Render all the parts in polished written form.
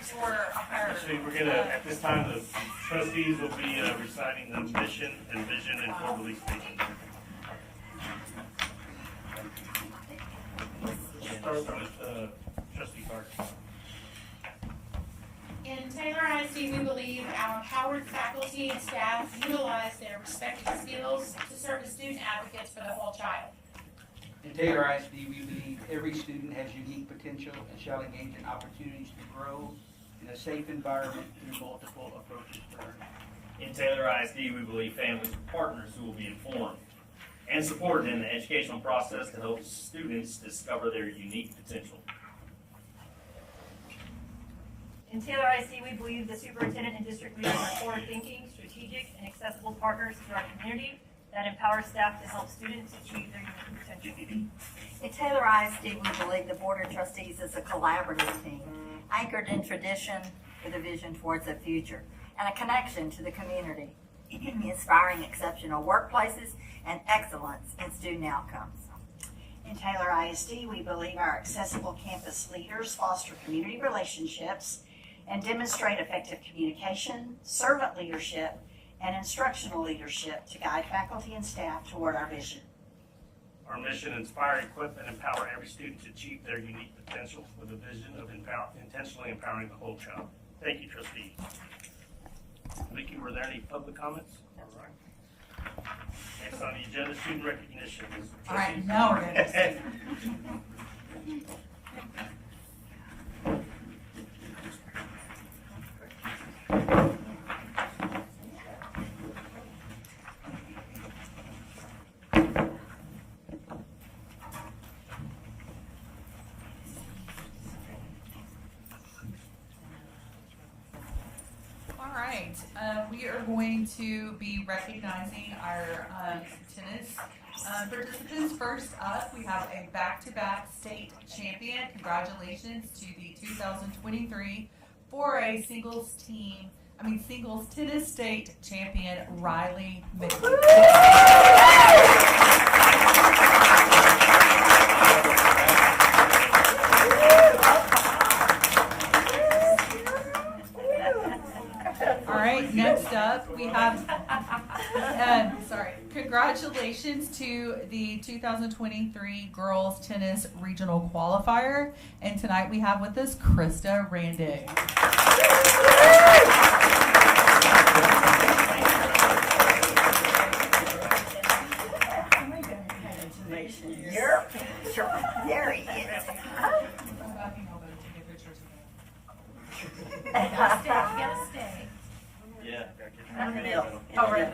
for our. Actually, we're gonna, at this time, the trustees will be reciting the mission and vision and core belief statement. Start with trustee Clark. In Taylor ISD, we believe our empowered faculty and staff utilize their respective skills to serve as student advocates for the whole child. In Taylor ISD, we believe every student has unique potential and shall engage in opportunities to grow in a safe environment through multiple approaches to learning. In Taylor ISD, we believe families are partners who will be informed and supported in the educational process to help students discover their unique potential. In Taylor ISD, we believe the superintendent and district leaders are forward-thinking, strategic, and accessible partners to our community that empower staff to help students achieve their unique potential. In Taylor ISD, we believe the Board of Trustees is a collaborative team, anchored in tradition with a vision towards the future, and a connection to the community, inspiring exceptional workplaces and excellence in student outcomes. In Taylor ISD, we believe our accessible campus leaders foster community relationships and demonstrate effective communication, servant leadership, and instructional leadership to guide faculty and staff toward our vision. Our mission: inspire, equip, and empower every student to achieve their unique potential with a vision of intentionally empowering the whole child. Thank you, trustee. Vicki, were there any public comments? All right. Next on the agenda, student recognition. All right, now we're gonna. All right, we are going to be recognizing our tennis participants. First up, we have a back-to-back state champion. Congratulations to the 2023 4A singles tennis state champion, Riley All right, next up we have, congratulations to the 2023 girls tennis regional qualifier. And tonight we have with us Krista Randig. There he is. You gotta stay. Yeah. Oh, right.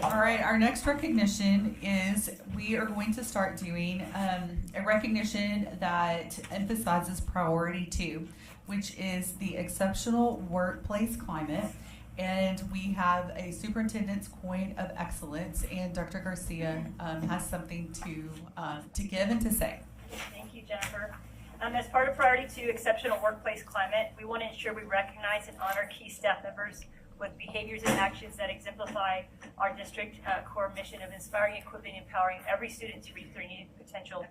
All right, our next recognition is we are going to start doing a recognition that emphasizes priority 2, which is the exceptional workplace climate. And we have a superintendent's coin of excellence, and Dr. Garcia has something to give and to say. Thank you, Jennifer. As part of Priority 2, Exceptional Workplace Climate, we want to ensure we recognize and honor key staff members with behaviors and actions that exemplify our district core mission of inspiring, equipping, and empowering every student to reach their unique potential.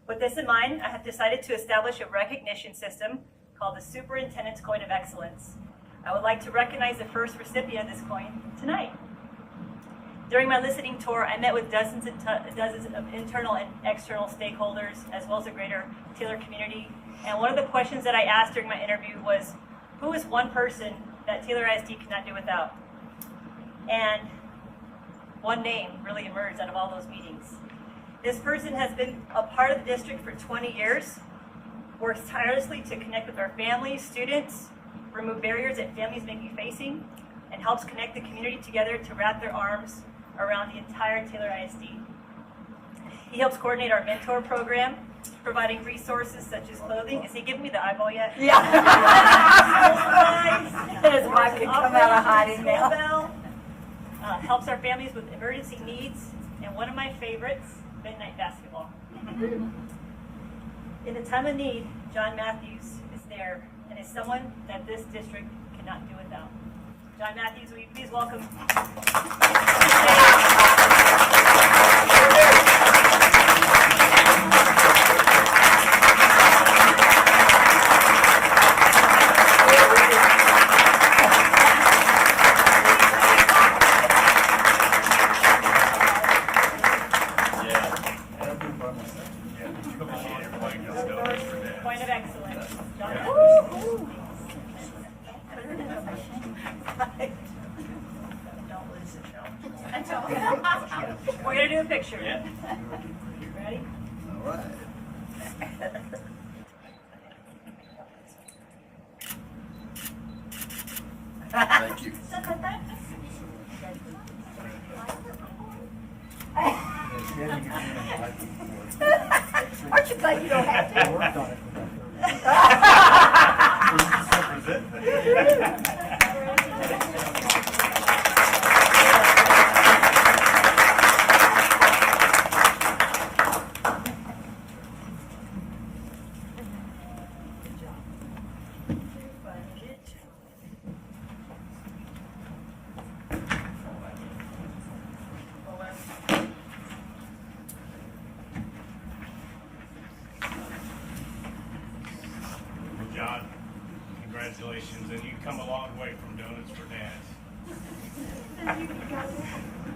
With this in mind, I have decided to establish a recognition system called the Superintendent's Coin of Excellence. I would like to recognize the first recipient of this coin tonight. During my listening tour, I met with dozens of internal and external stakeholders, as well as the greater Taylor community. And one of the questions that I asked during my interview was, who is one person that Taylor ISD cannot do without? And one name really emerged out of all those meetings. This person has been a part of the district for 20 years, works tirelessly to connect with our families, students, remove barriers that families may be facing, and helps connect the community together to wrap their arms around the entire Taylor ISD. He helps coordinate our mentor program, providing resources such as clothing. Is he giving me the eyeball yet? Yeah. His wife can come out of hiding now. Helps our families with emergency needs, and one of my favorites, midnight basketball. In a time of need, John Matthews is there and is someone that this district cannot do without. John Matthews, will you please welcome? Point of excellence. John. Don't lose it, We're gonna do a picture. Yeah. Ready? All right. Thank you. Aren't you glad you don't have to? Worked on it. John, congratulations, and you've come a long way from Donuts for Dads.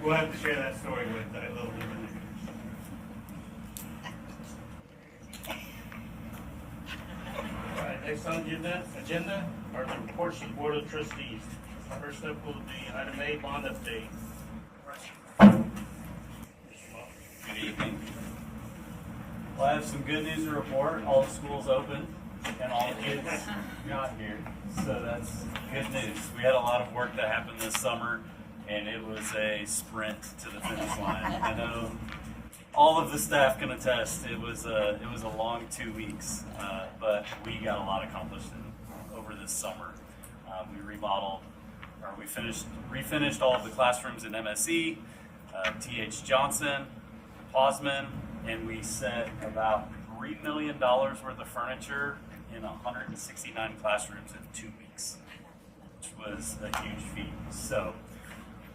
We'll have to share that story with a little bit. All right, next on the agenda are the reports of the Board of Trustees. First up will be item A, bond update. Good evening. Well, I have some good news to report. All the schools open and all the kids got here. So that's good news. We had a lot of work that happened this summer, and it was a sprint to the finish line. I know all of the staff can attest. It was a long 2 weeks, but we got a lot accomplished over this summer. We refinished all of the classrooms in MSE, T.H. Johnson, Posman, and we set about $3 million worth of furniture in 169 classrooms in 2 weeks, which was a huge feat. So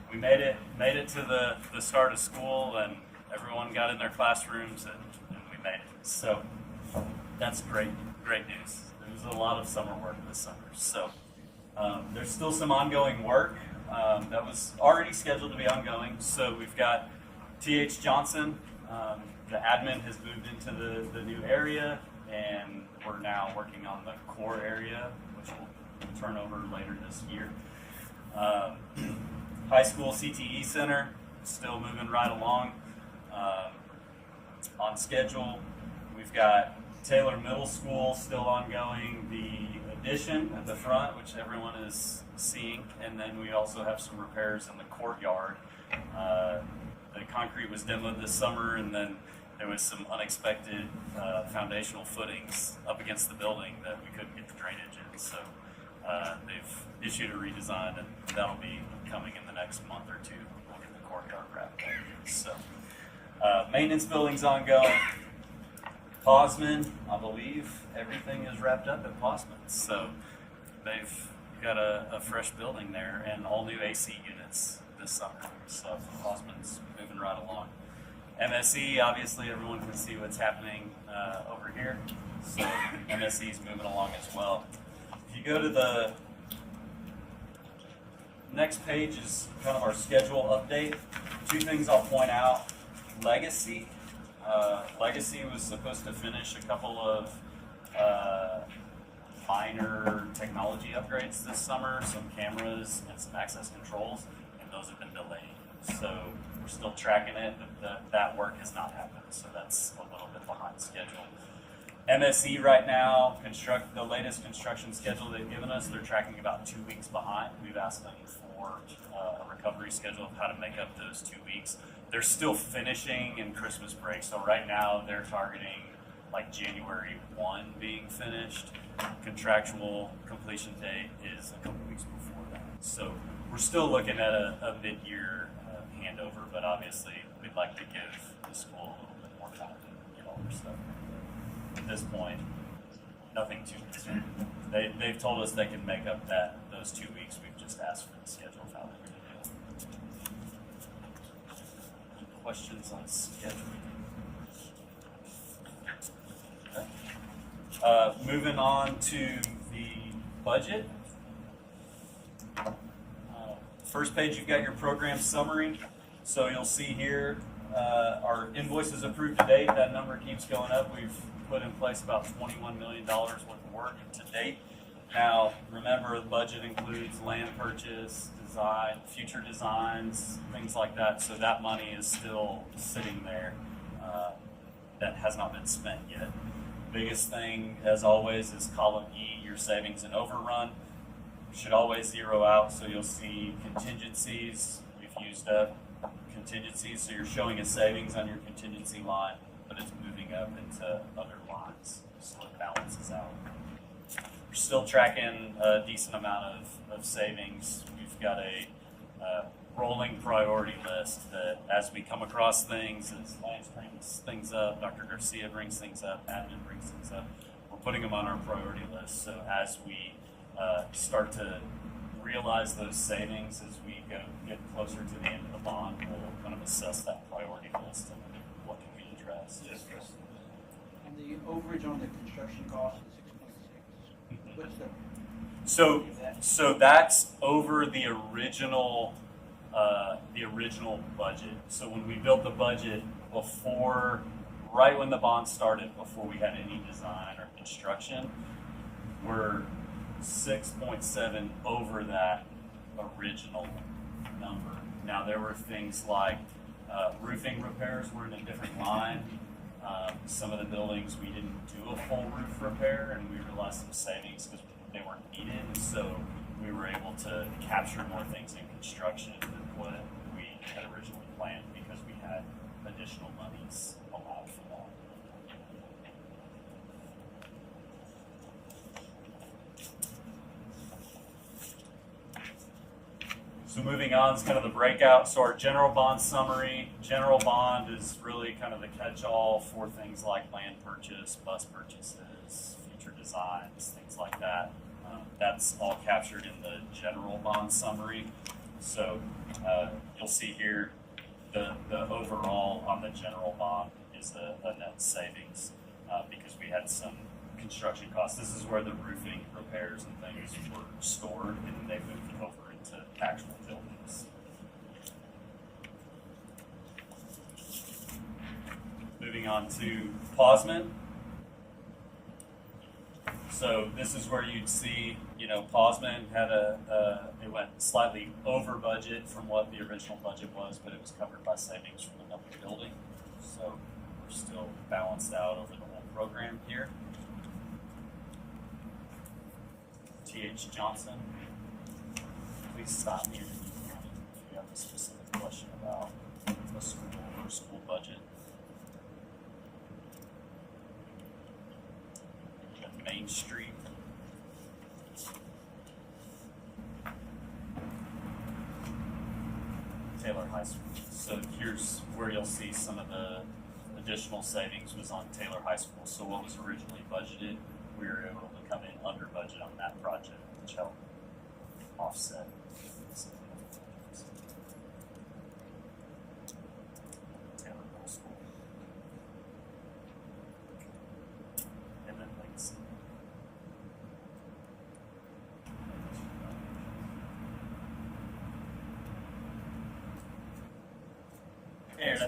we made it to the start of school, and everyone got in their classrooms, and we made it. So that's great news. There was a lot of summer work this summer. So there's still some ongoing work that was already scheduled to be ongoing. So we've got T.H. Johnson. The admin has moved into the new area, and we're now working on the core area, which will turn over later this year. High school CTE center, still moving right along on schedule. We've got Taylor Middle School still ongoing, the addition at the front, which everyone is seeing, and then we also have some repairs in the courtyard. The concrete was demoed this summer, and then there was some unexpected foundational footings up against the building that we couldn't get the drainage in. So they've issued a redesign, and that'll be coming in the next month or two. We'll get the courtyard wrapped up. So maintenance building's ongoing. Posman, I believe everything is wrapped up at Posman. So they've got a fresh building there and all new AC units this summer. So Posman's moving right along. MSE, obviously everyone can see what's happening over here. So MSE is moving along as well. If you go to the next page is kind of our schedule update. Two things I'll point out. Legacy. Legacy was supposed to finish a couple of minor technology upgrades this summer, some cameras and some access controls, and those have been delayed. So we're still tracking it, but that work has not happened, so that's a little bit behind schedule. MSE right now, the latest construction schedule they've given us, they're tracking about 2 weeks behind. We've asked them for a recovery schedule of how to make up those 2 weeks. They're still finishing in Christmas break, so right now they're targeting like January 1 being finished. Contractual completion date is a couple weeks before that. So we're still looking at a mid-year handover, but obviously we'd like to give the school a little bit more time to get all their stuff at this point. nothing too concerning. They've told us they can make up those 2 weeks. We've just asked for the schedule of how they're going to do it. Questions on scheduling? Okay. Moving on to the budget. First page, you've got your program summary. So you'll see here our invoices approved to date. That number keeps going up. We've put in place about $21 million worth of work to date. Now, remember, the budget includes land purchase, design, future designs, things like that. So that money is still sitting there that has not been spent yet. Biggest thing, as always, is column E, your savings and overrun. Should always zero out, so you'll see contingencies. We've used up contingencies, so you're showing a savings on your contingency line, but it's moving up into other lines, so it balances out. We're still tracking a decent amount of savings. We've got a rolling priority list that as we come across things, as Lance brings things up, Dr. Garcia brings things up, admin brings things up, we're putting them on our priority list. So as we start to realize those savings, as we get closer to the end of the bond, we'll kind of assess that priority list and what can be addressed. Yes, Chris. And the overage on the construction cost is 6.6. What's the? So that's over the original budget. So when we built the budget right when the bond started, before we had any design or construction, we're 6.7 over that original number. Now there were things like roofing repairs were in a different line. Some of the buildings we didn't do a full roof repair, and we realized some savings because they weren't needed. So we were able to capture more things in construction than what we had originally planned because we had additional monies allowed for that. So moving on is kind of the breakout. So our general bond summary. General bond is really kind of the catch-all for things like land purchase, bus purchases, future designs, things like that. That's all captured in the general bond summary. So you'll see here the overall on the general bond is a net savings because we had some construction costs. This is where the roofing repairs and things were stored, and they moved over into actual buildings. Moving on to Posman. So this is where you'd see, Posman had it went slightly over budget from what the original budget was, but it was covered by savings from another building. So we're still balanced out over the whole program here. T.H. Johnson, please stop me if you have a specific question about the school or school budget. Main Street. Taylor High School. So here's where you'll see some of the additional savings was on Taylor High School. So what was originally budgeted, we were able to come in under budget on that project, which helped offset. Taylor Middle School. And then Legacy. Aaron,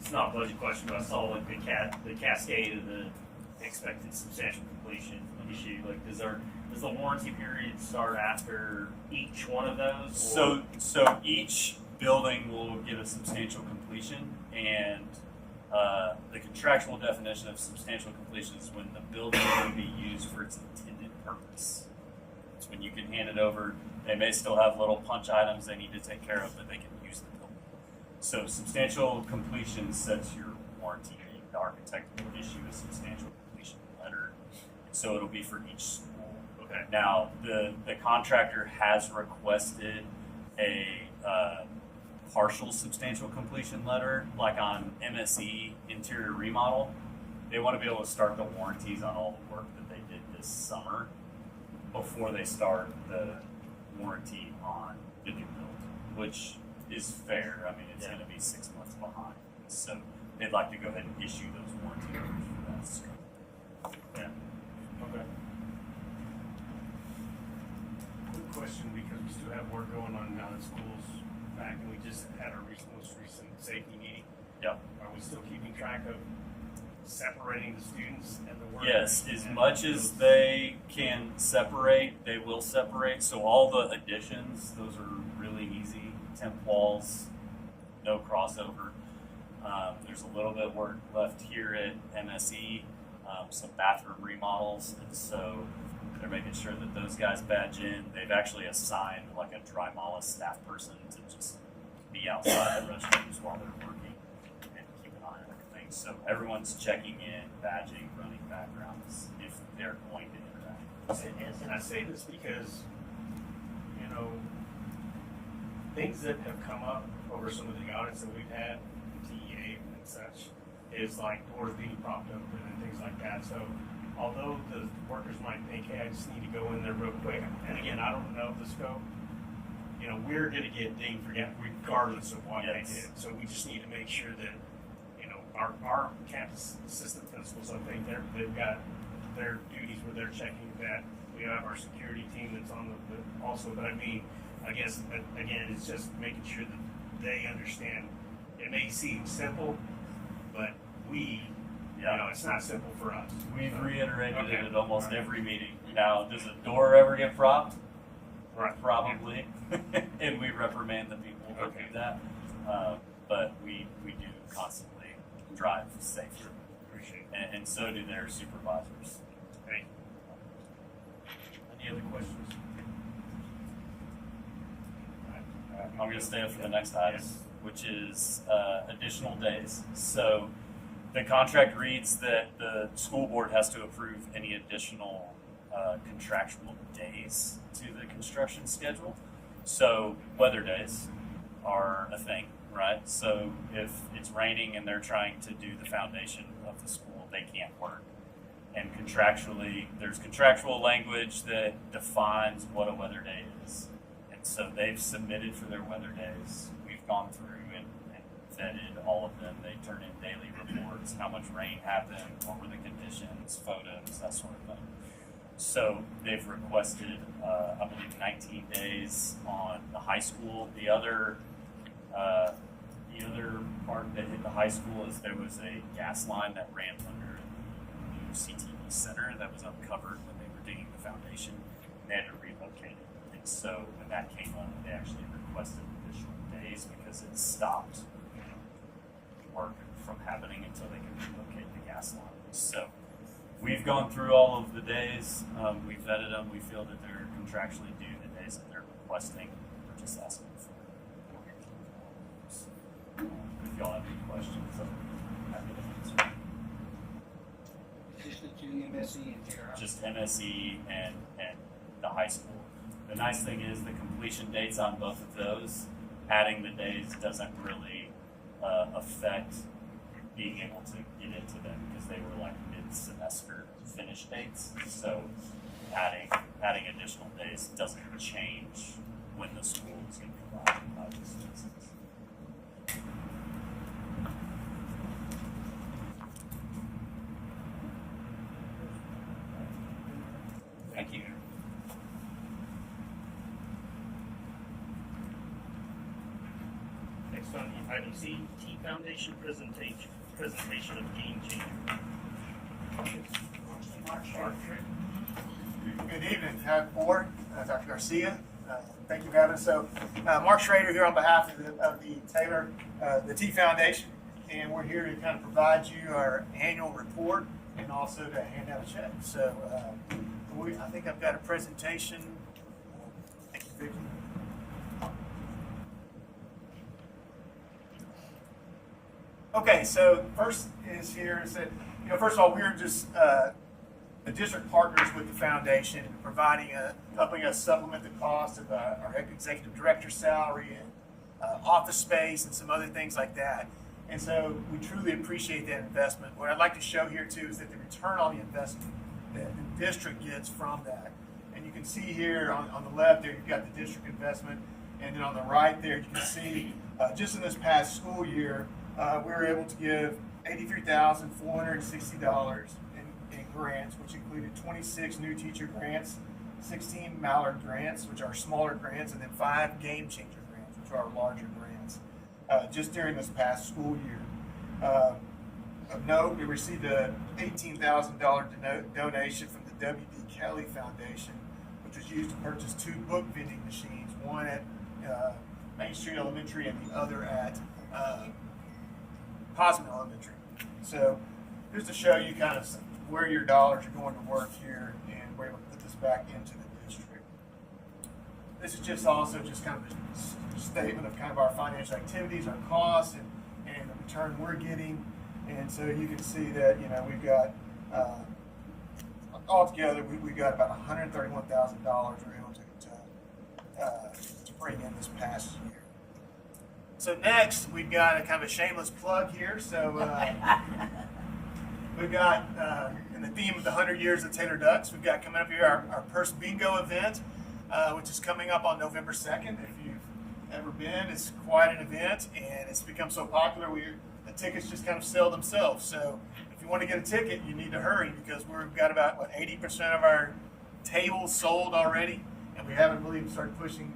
it's not a budget question, but I saw like the cascade of the expected substantial completion issue. Like, does the warranty period start after each one of those? So each building will get a substantial completion, and the contractual definition of substantial completion is when the building can be used for its intended purpose. It's when you can hand it over. They may still have little punch items they need to take care of, but they can use the building. So substantial completion sets your warranty date. The architect will issue a substantial completion letter. So it'll be for each school. Okay. Now, the contractor has requested a partial substantial completion letter, like on MSE interior remodel. they want to be able to start the warranties on all the work that they did this summer before they start the warranty on the new build, which is fair. I mean, it's going to be 6 months behind. So they'd like to go ahead and issue those warranty orders for that scope. Yeah. Okay. Quick question, because we still have work going on now that school's back, and we just had our most recent safety meeting. Yep. Are we still keeping track of separating the students and the workers? Yes, as And much as they can separate, they will separate. So all the additions, those are really easy. Temp walls, no crossover. There's a little bit of work left here at MSE, some bathroom remodels, and so they're making sure that those guys badge in. They've actually assigned like a Drymola staff person to just be outside the restrooms while they're working and keep an eye on everything. So everyone's checking in, badging, running backgrounds if they're going to interact. And I say this because, you know, things that have come up over some of the audits that we've had, TEA and such, is like doors being propped open and things like that. So although the workers might think, hey, I just need to go in there real quick, and again, I don't know the scope, you know, we're going to get dinged for that regardless of what they did. So we just need to make sure that, you know, our campus assistant principals, I think they've got their duties where they're checking that. We have our security team that's on the also, but I mean, I guess, again, it's just making sure that they understand. It may seem simple, but you know, it's not simple for us. We've So, reiterated okay. it at almost every meeting. Now, does a door ever get propped? Right. Probably. And we reprimand the people who Okay. do that. But we do constantly drive safely. Appreciate it. And so do their supervisors. Thank you. Any other questions? I'm going to stay up for the next item, Yes. which is additional days. So the contract reads that the school board has to approve any additional contractual days to the construction schedule. So weather days are a thing, right? So if it's raining and they're trying to do the foundation of the school, they can't work. And contractually, there's contractual language that defines what a weather day is. And so they've submitted for their weather days. We've gone through and vetted all of them. They turn in daily reports, how much rain happened, what were the conditions, photos, that sort of thing. So they've requested, I believe, 19 days on the high school. The other part that hit the high school is there was a gas line that ran under the new CTE center that was uncovered when they were digging the foundation. They had to relocate it. And so when that came up, they actually requested additional days because it stopped work from happening until they could relocate the gas line. So we've gone through all of the days. We've vetted them. We feel that they're contractually due the days that they're requesting. We're just asking for if y'all have any questions, I'm happy to answer. Just the two MSE and Terra. Just MSE and the high school. The nice thing is the completion dates on both of those, adding the days doesn't really affect being able to get into them because they were like mid-semester finish dates. So adding additional days doesn't change when the school is going to provide those services. Thank you. Next on item C, T Foundation presentation of game changer. Mark. Good evening, Board, Dr. Garcia. Thank you for having us. So, Mark Schrader here on behalf of the Taylor, the T Foundation, and we're here to kind of provide you our annual report and also to hand out a check. So, I think I've got a presentation. Thank you, Vicki. Okay, so first is that, first of all, we're just the district partners with the foundation, helping us supplement the cost of our executive director salary and office space and some other things like that. And so we truly appreciate that investment. What I'd like to show here too is that the return on the investment that the district gets from that. And you can see here on the left there, you've got the district investment. And then on the right there, you can see just in this past school year, we were able to give $83,460 in grants, which included 26 new teacher grants, 16 Mallard grants, which are smaller grants, and then 5 Game Changer grants, which are larger grants, just during this past school year. Of note, we received a $18,000 donation from the W.D. Kelly Foundation, which was used to purchase 2 book vending machines, one at Main Street Elementary and the other at Posman Elementary. So just to show you kind of where your dollars are going to work here, and we're able to put this back into the district. This is just also just kind of a statement of kind of our financial activities, our costs, and the return we're getting. And so you can see that, you know, we've got altogether we got about $131,000 we're able to bring in this past year. So next, we've got a kind of a shameless plug here. So we've got, in the theme of the 100 years of Taylor Ducks, we've got coming up here our Purse Bingo event, which is coming up on November 2nd. If you've ever been, it's quite an event, and it's become so popular, the tickets just kind of sell themselves. So if you want to get a ticket, you need to hurry, because we've got about, 80% of our tables sold already, and we haven't really started pushing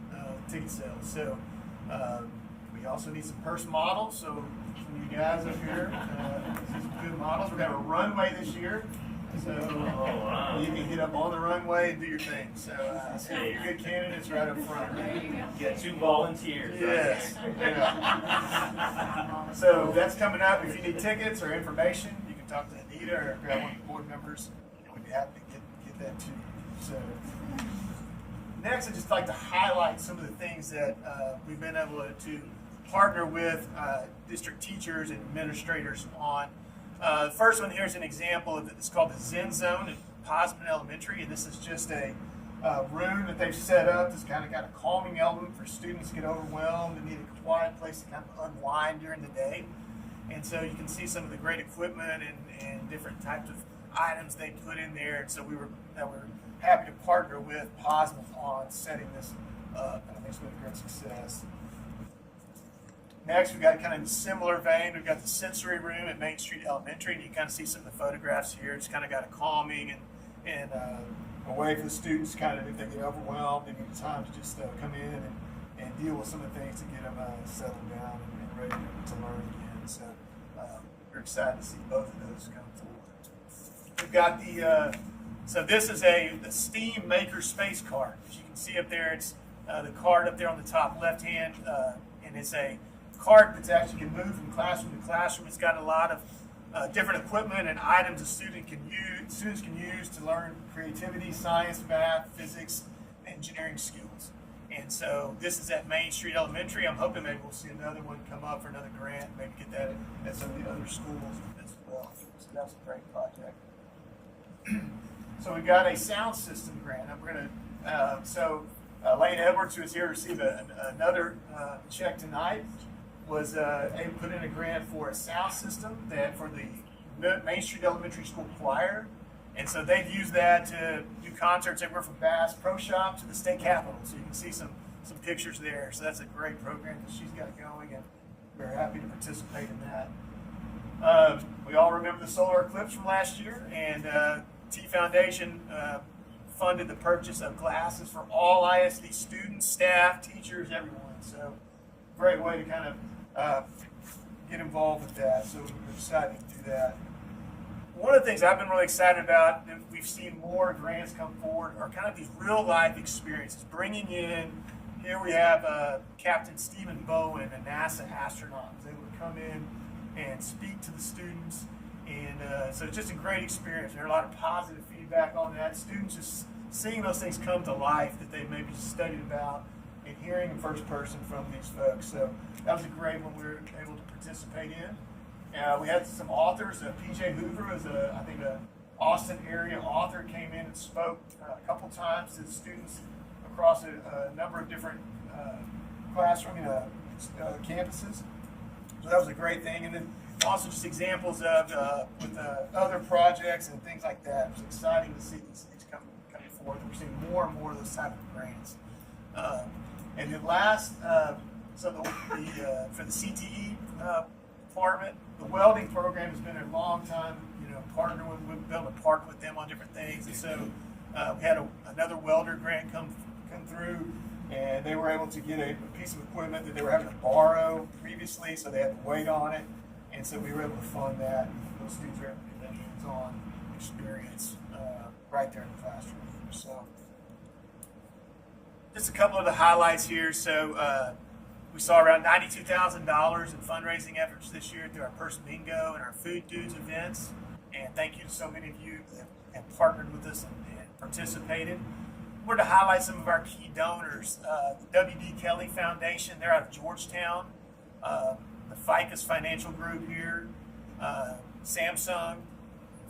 ticket sales. So we also need some purse models. So some of you guys up here, some good models. We're going to have a runway this year. So you can get up on the runway and do your thing. So your good candidates right up front. You got 2 volunteers. Yes. Yeah. So that's coming up. If you need tickets or information, you can talk to Anita or grab one of the board members. We'd be happy to get that to you. So next, I'd just like to highlight some of the things that we've been able to partner with district teachers and administrators on. The first one here is an example of it's called the Zen Zone at Posman Elementary, and this is just a room that they've set up that's kind of got a calming element for students to get overwhelmed and need a quiet place to kind of unwind during the day. And so you can see some of the great equipment and different types of items they put in there. And so we were happy to partner with Posman on setting this up, and I think it's been a great success. Next, we've got kind of in a similar vein, we've got the sensory room at Main Street Elementary, and you can kind of see some of the photographs here. It's kind of got a calming and a way for the students kind of, if they get overwhelmed, they need time to just come in and deal with some of the things to get them settled down and ready to learn again. So we're excited to see both of those come forward. We've got so this is the STEAM Maker Space Card. As you can see up there, it's the card up there on the top left hand, and it's a cart that's actually can move from classroom to classroom. It's got a lot of different equipment and items a students can use to learn creativity, science, math, physics, engineering skills. And so this is at Main Street Elementary. I'm hoping maybe we'll see another one come up for another grant, maybe get that at some of the other schools as well. So that's a great project. So we got a sound system grant. And we're going to, Lane Edwards, who is here to receive another check tonight, was able to put in a grant for a sound system for the Main Street Elementary School choir. And so they've used that to do concerts everywhere from Bass Pro Shop to the state capitol. So you can see some pictures there. So that's a great program that she's got going, and we're happy to participate in that. We all remember the solar eclipse from last year, and T Foundation funded the purchase of glasses for all ISD students, staff, teachers, everyone. So great way to kind of get involved with that. So we're excited to do that. One of the things I've been really excited about that we've seen more grants come forward are kind of these real life experiences. Bringing in, here we have Captain Stephen Bowen, a NASA astronaut, who's able to come in and speak to the students. And so it's just a great experience. There's a lot of positive feedback on that. Students just seeing those things come to life that they maybe studied about and hearing in first person from these folks. So that was a great one we were able to participate in. We had some authors. P.J. Hoover is I think an Austin area author, came in and spoke a couple times to students across a number of different campuses. that was a great thing. And then also just examples of with other projects and things like that. It was exciting to see these things coming forth. We're seeing more and more of those type of grants. And then last, for the CTE department, the welding program has been a long time, partner with, we've been able to partner with them on different things. And so we had another welder grant come through, and they were able to get a piece of equipment that they were having to borrow previously, so they had to wait on it. And so we were able to fund that. Those students were able to get that hands-on experience right there in the classroom. So just a couple of the highlights here. So we saw around $92,000 in fundraising efforts this year through our Purse Bingo and our Food Dudes events. And thank you to so many of you that have partnered with us and participated. We're to highlight some of our key donors. The W.D. Kelly Foundation, they're out of Georgetown. The FICUS Financial Group here, Samsung,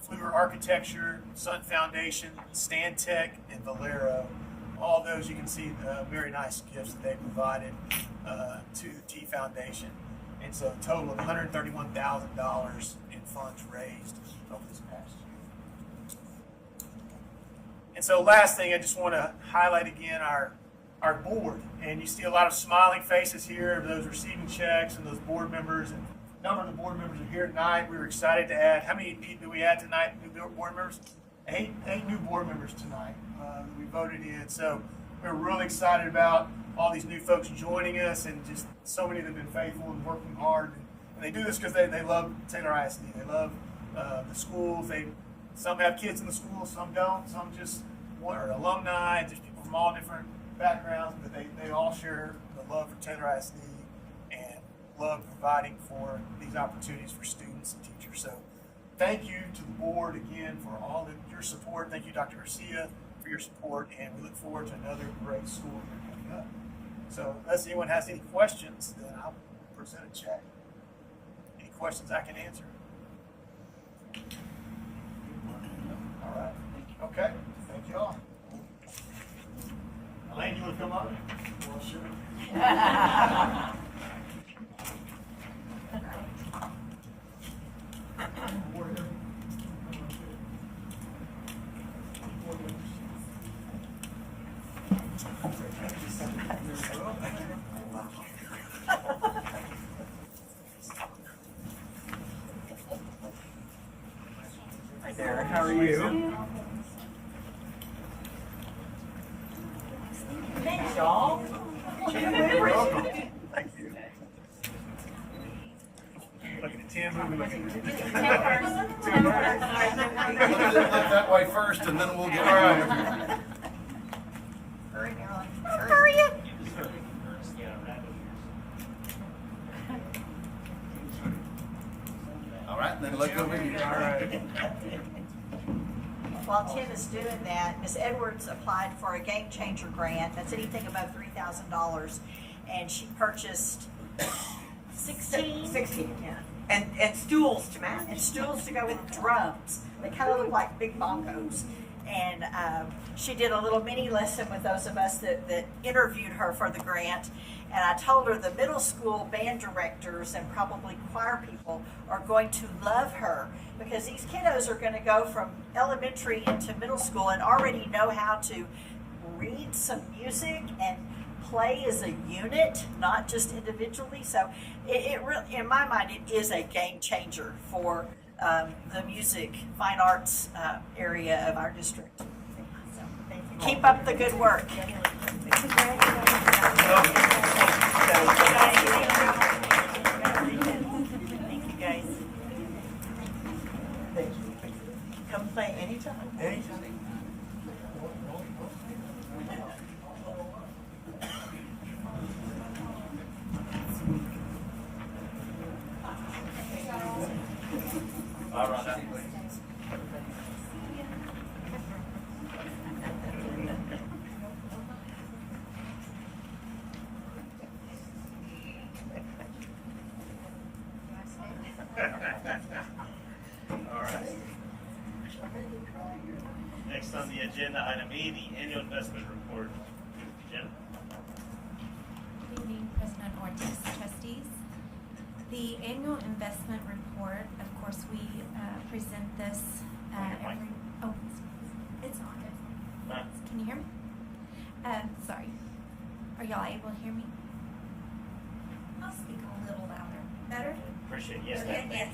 Fluor Architecture, Sun Foundation, Stantec, and Valero. All those you can see very nice gifts that they provided to the T Foundation. And so a total of $131,000 in funds raised over this past year. And so last thing, I just want to highlight again our board. And you see a lot of smiling faces here of those receiving checks and those board members. And a number of the board members are here tonight. We were excited to add, how many people do we add tonight, new board members? Eight new board members tonight that we voted in. So we're really excited about all these new folks joining us, and just so many that have been faithful and working hard. And they do this because they love Taylor ISD. They love the schools. Some have kids in the school, some don't. Some just are alumni, just people from all different backgrounds, but they all share the love for Taylor ISD and love providing for these opportunities for students and teachers. So thank you to the board again for all of your support. Thank you, Dr. Garcia, for your support, and we look forward to another great school year coming up. So unless anyone has any questions, then I'll present a check. Any questions I can answer? All right. Okay. Thank you all. Elaine, you want to come up? Well, sure. Hi there, how are you? Thanks, y'all. Welcome. Thank you. Looking at Tim, who we looking at? That way first, and then we'll get All right. Hurry, Marilyn. Hurry up. All right, then look over here. All right. While Tim is doing that, Ms. Edwards applied for a Game Changer grant. That's anything above $3,000. And she purchased 16? 16, yeah. And stools to match. And stools to go with drums. They kind of look like big bongos. And she did a little mini lesson with those of us that interviewed her for the grant. And I told her the middle school band directors and probably choir people are going to love her, because these kiddos are going to go from elementary into middle school and already know how to read some music and play as a unit, not just individually. So it really, in my mind, it is a game changer for the music, fine arts area of our district. So, thank you. Keep up the good work. Thank you, guys. Come play anytime. Anytime. All right. All right. Next on the agenda, item E, the annual investment report. Jen? Good evening, President Ortiz, trustees. The annual investment report, of course, we present this every, oh, it's on. Can you hear me? Sorry. Are y'all able to hear me? I'll speak a little louder. Better? Appreciate it. Yes, Okay, ma'am.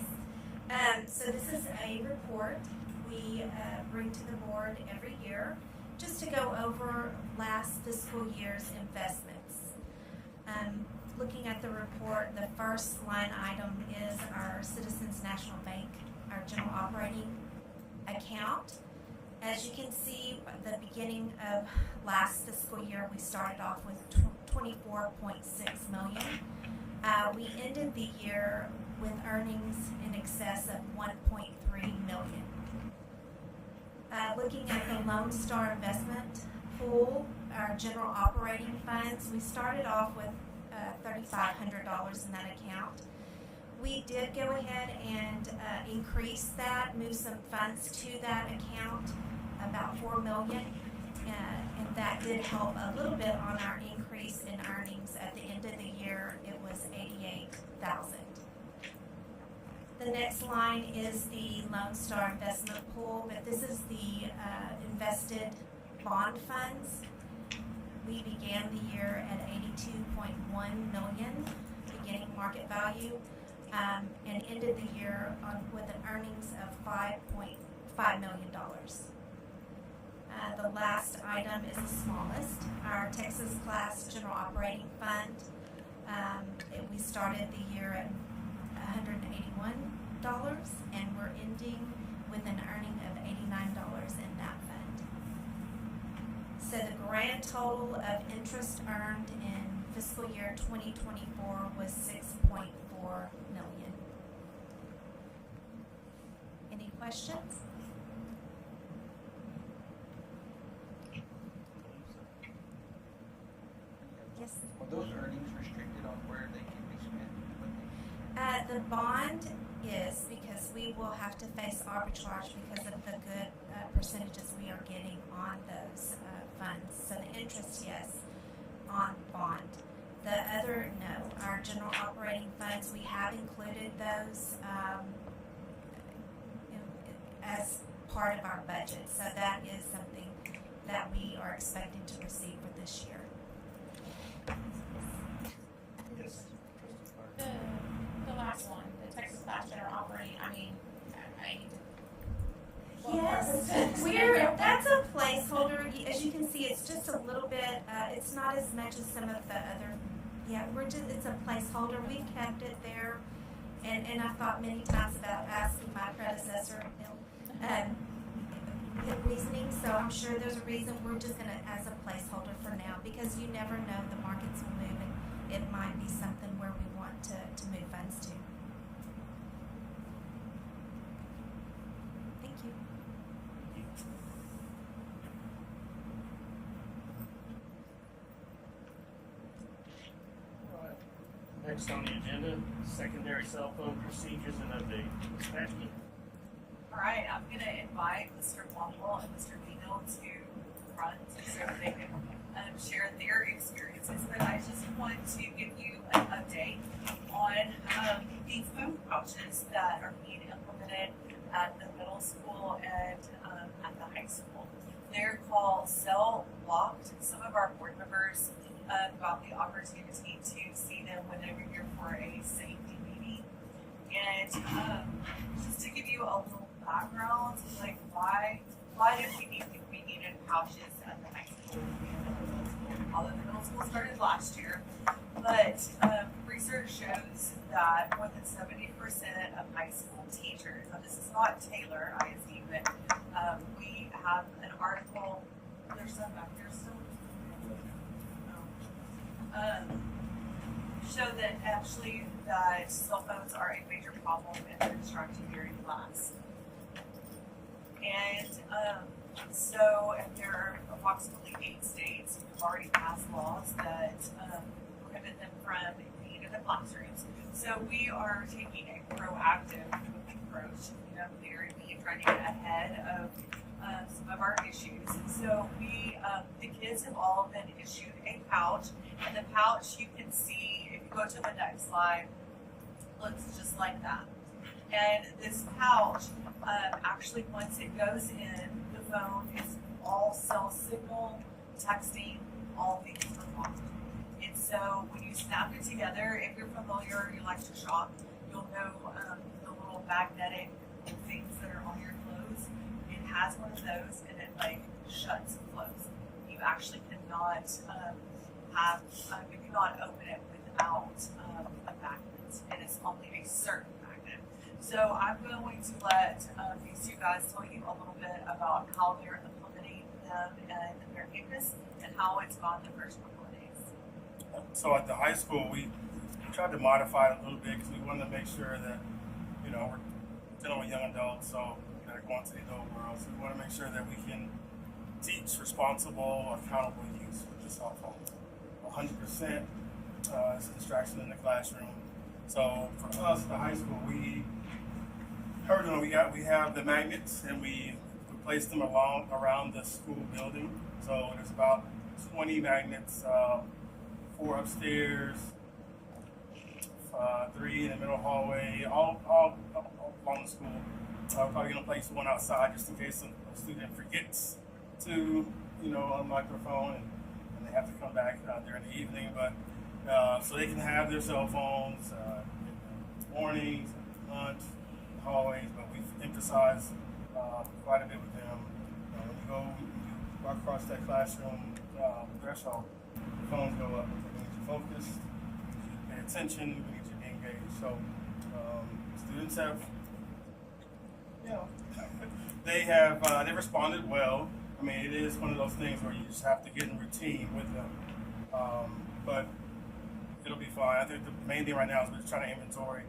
yes. So this is a report we bring to the board every year just to go over last fiscal year's investments. Looking at the report, the first line item is our Citizens National Bank, our general operating account. As you can see, at the beginning of last fiscal year, we started off with $24.6 million. We ended the year with earnings in excess of $1.3 million. Looking at the Lone Star Investment Pool, our general operating funds, we started off with $3,500 in that account. We did go ahead and increase that, move some funds to that account, about $4 million, and that did help a little bit on our increase in earnings. At the end of the year, it was $88,000. The next line is the Lone Star Investment Pool, but this is the invested bond funds. We began the year at $82.1 million, beginning market value, and ended the year with an earnings of $5.5 million. The last item is the smallest, our Texas Class General Operating Fund. We started the year at $181, and we're ending with an earning of $89 in that fund. So the grand total of interest earned in fiscal year 2024 was $6.4 million. Any questions? Yes. Are those earnings restricted on where they can be spent? The bond is, because we will have to face arbitrage because of the good percentages we are getting on those funds. So the interest, yes, on bond. The other, no. Our general operating funds, we have included those as part of our budget. So that is something that we are expecting to receive for this year. Yes. The last one, the Texas Class General Operating, I mean, Yes, that's a placeholder. As you can see, it's just a little bit, it's not as much as some of the other, it's a placeholder. We've kept it there. And I've thought many times about asking my predecessor, reasoning, so I'm sure there's a reason. We're just gonna, as a placeholder for now, because you never know, the markets will move, and it might be something where we want to move funds to. Thank you. Next on the agenda, secondary cell phone procedures and update. Ms. Paskey. All right, I'm gonna invite Mr. Womble and Mr. Beadle to the front so they can share their experiences. But I just want to give you an update on these phone pouches that are being implemented at the middle school and at the high school. They're called Cell Locked. Some of our board members got the opportunity to see them when they were here for a safety meeting. And just to give you a little background, like why did we needed pouches at the high school and the middle school? Although the middle school started last year, but research shows that more than 70% of high school teachers, now this is not Taylor ISD, but we have an article, there's some back here still. Show that actually that cell phones are a major problem in the instructing during class. And so there are approximately 8 states who have already passed laws that prohibit them from being in the classrooms. So we are taking a proactive approach, trying to get ahead of some of our issues. And so the kids have all been issued a pouch, and the pouch you can see, if you go to the next slide, looks just like that. And this pouch, actually, once it goes in, the phone is all cell signal, texting, all things are locked. And so when you snap it together, if you're familiar, you like to shop, you'll know the little magnetic things that are on your clothes. It has one of those, and it like shuts and closes. You actually cannot you cannot open it without a magnet, and it's only a certain magnet. So I'm going to let these two guys tell you a little bit about how they're implementing them in their campus and how it's gone the first couple of days. So at the high school, we tried to modify it a little bit because we wanted to make sure that, you know, we're dealing with young adults, so that are going to the adult world. So we want to make sure that we can teach responsible, accountable use with the cell phone. 100% is a distraction in the classroom. So for us, the high school, we have the magnets, and we place them around the school building. So there's about 20 magnets, 4 upstairs, 3 in the middle hallway, all along the school. We're probably gonna place one outside just in case a student forgets to, unlock their phone and they have to come back during the evening. But so they can have their cell phones mornings, lunch, hallways. But we've emphasized quite a bit with them. When you walk across that classroom threshold, the phones go up. We need you focused, we need you to pay attention, we need you to be engaged. So students have, they've responded well. I mean, it is one of those things where you just have to get in routine with them. But it'll be fine. I think the main thing right now is we're just trying to inventory,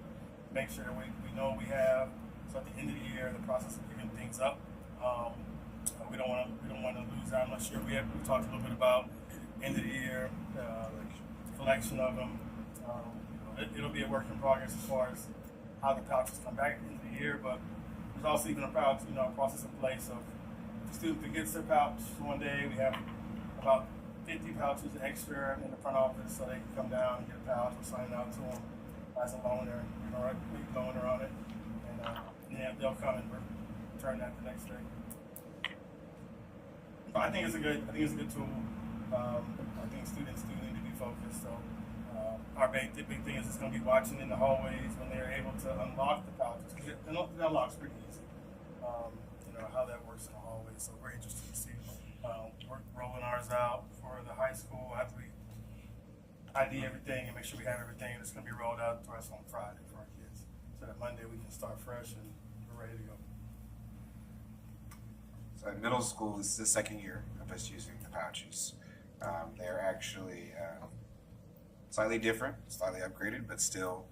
make sure that we know what we have. So at the end of the year, the process of picking things up, we don't want to lose out. I'm not sure we talked a little bit about end of the year, collection of them. It'll be a work in progress as far as how the pouches come back at the end of the year. But there's also even a process in place of if the student forgets their pouch one day, we have about 50 pouches extra in the front office, so they can come down and get a pouch. We'll sign it out to them as a loaner, big loaner on it, and they'll come and return that the next day. But I think it's a good tool. I think students do need to be focused. So our big thing is it's going to be watching in the hallways when they're able to unlock the pouches, because it unlocks pretty easy. How that works in the hallway. So we're interested to see. We're rolling ours out for the high school after we ID everything and make sure we have everything. It's going to be rolled out to us on Friday for our kids, so that Monday we can start fresh and we're ready to go. So at middle school, this is the second year of us using the pouches. They're actually slightly different, slightly upgraded, but still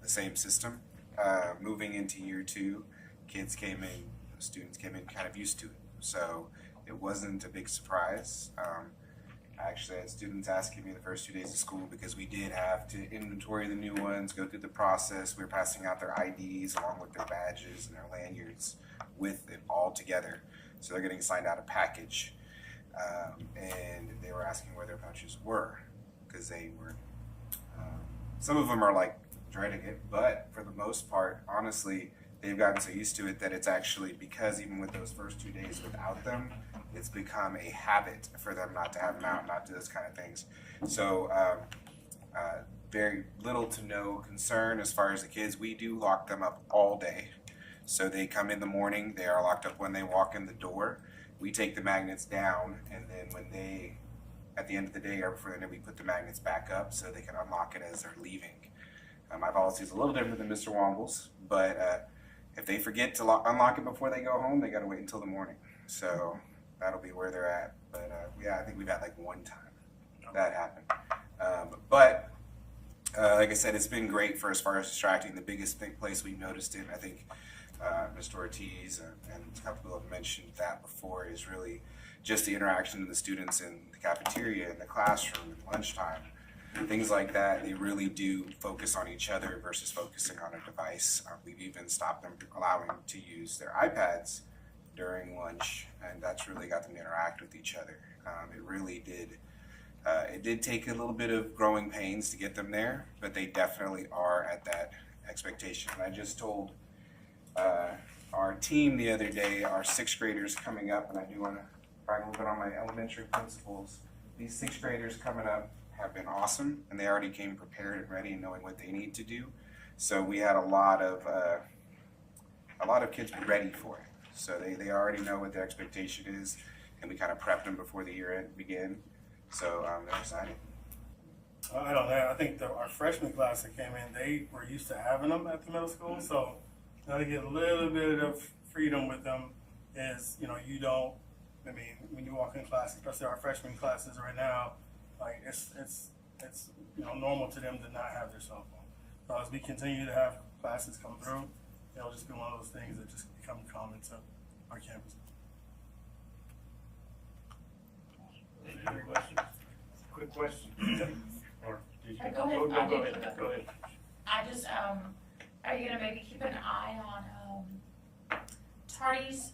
the same system. Moving into year 2, students came in kind of used to it. So it wasn't a big surprise. I actually had students asking me the first 2 days of school because we did have to inventory the new ones, go through the process. We were passing out their IDs along with their badges and their lanyards with it all together. So they're getting signed out a package. And they were asking where their pouches were because they were, some of them are like dreading it, but for the most part, honestly, they've gotten so used to it that it's actually, because even with those first 2 days without them, it's become a habit for them not to have them out, not do those kind of things. So very little to no concern as far as the kids. We do lock them up all day. So they come in the morning, they are locked up when they walk in the door. We take the magnets down, and then when they, at the end of the day or before the day, we put the magnets back up so they can unlock it as they're leaving. My policy is a little different than Mr. Womble's, but if they forget to unlock it before they go home, they got to wait until the morning. So that'll be where they're at. But I think we've had like one time that happened. But like I said, it's been great for as far as distracting. The biggest place we noticed it, I think Mr. Ortiz and a couple people have mentioned that before, is really just the interaction of the students in the cafeteria, in the classroom, in lunchtime. Things like that, they really do focus on each other versus focusing on a device. We've even stopped them allowing them to use their iPads during lunch, and that's really got them to interact with each other. It really did. It did take a little bit of growing pains to get them there, but they definitely are at expectation. I just told our team the other day, our sixth graders coming up, and I do want to brag a little bit on my elementary principals. These sixth graders coming up have been awesome, and they already came prepared and ready, knowing what they need to do. So we had a lot of kids ready for it. So they already know what their expectation is, and we kind of prepped them before the year end began. So they're excited. I don't know. I think our freshman class that came in, they were used to having them at the middle school. So now to get a little bit of freedom with them is, you don't. I mean, when you walk in class, especially our freshman classes right now, like it's normal to them to not have their cell phone. So as we continue to have classes come through, it'll just be one of those things that just become common to our campus. Any other questions? Quick question. Or did you? Go ahead. Go ahead. Go ahead. I just, are you gonna maybe keep an eye on, tardies,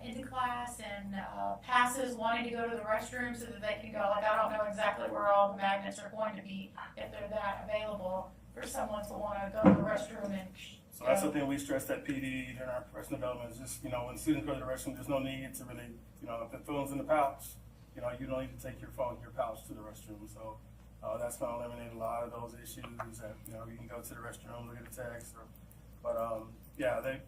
into class and, passes wanting to go to the restroom so that they can go, like, I don't know exactly where all the magnets are going to be, if they're that available for someone to wanna go to the restroom and. So that's the thing we stressed at PD during our professional development is just, when students go to the restroom, there's no need to really, if the phone's in the pouch, you don't need to take your phone, your pouch to the restroom. So that's going to eliminate a lot of those issues that, you can go to the restroom, look at the text,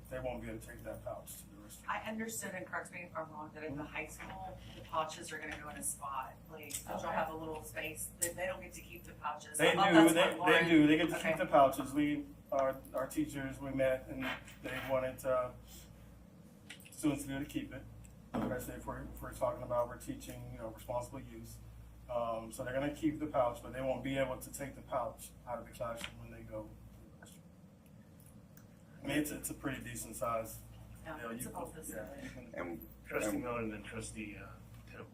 they won't be able to take that pouch to the restroom. I understood, and correct me if I'm wrong, that in the high school, the pouches are gonna go in a spot, please. They'll have a little space, they don't get to keep the pouches. They I thought do, that's what they Lauren- do, they get to Okay. keep the pouches. Our teachers, we met and they wanted students to be able to keep it, especially if we're talking about, we're teaching, responsible use. So they're gonna keep the pouch, but they won't be able to take the pouch out of the classroom when they go to the restroom. I mean, it's a pretty decent size. Yeah, it's about this. And Trustee Miller and then Trustee Tibble.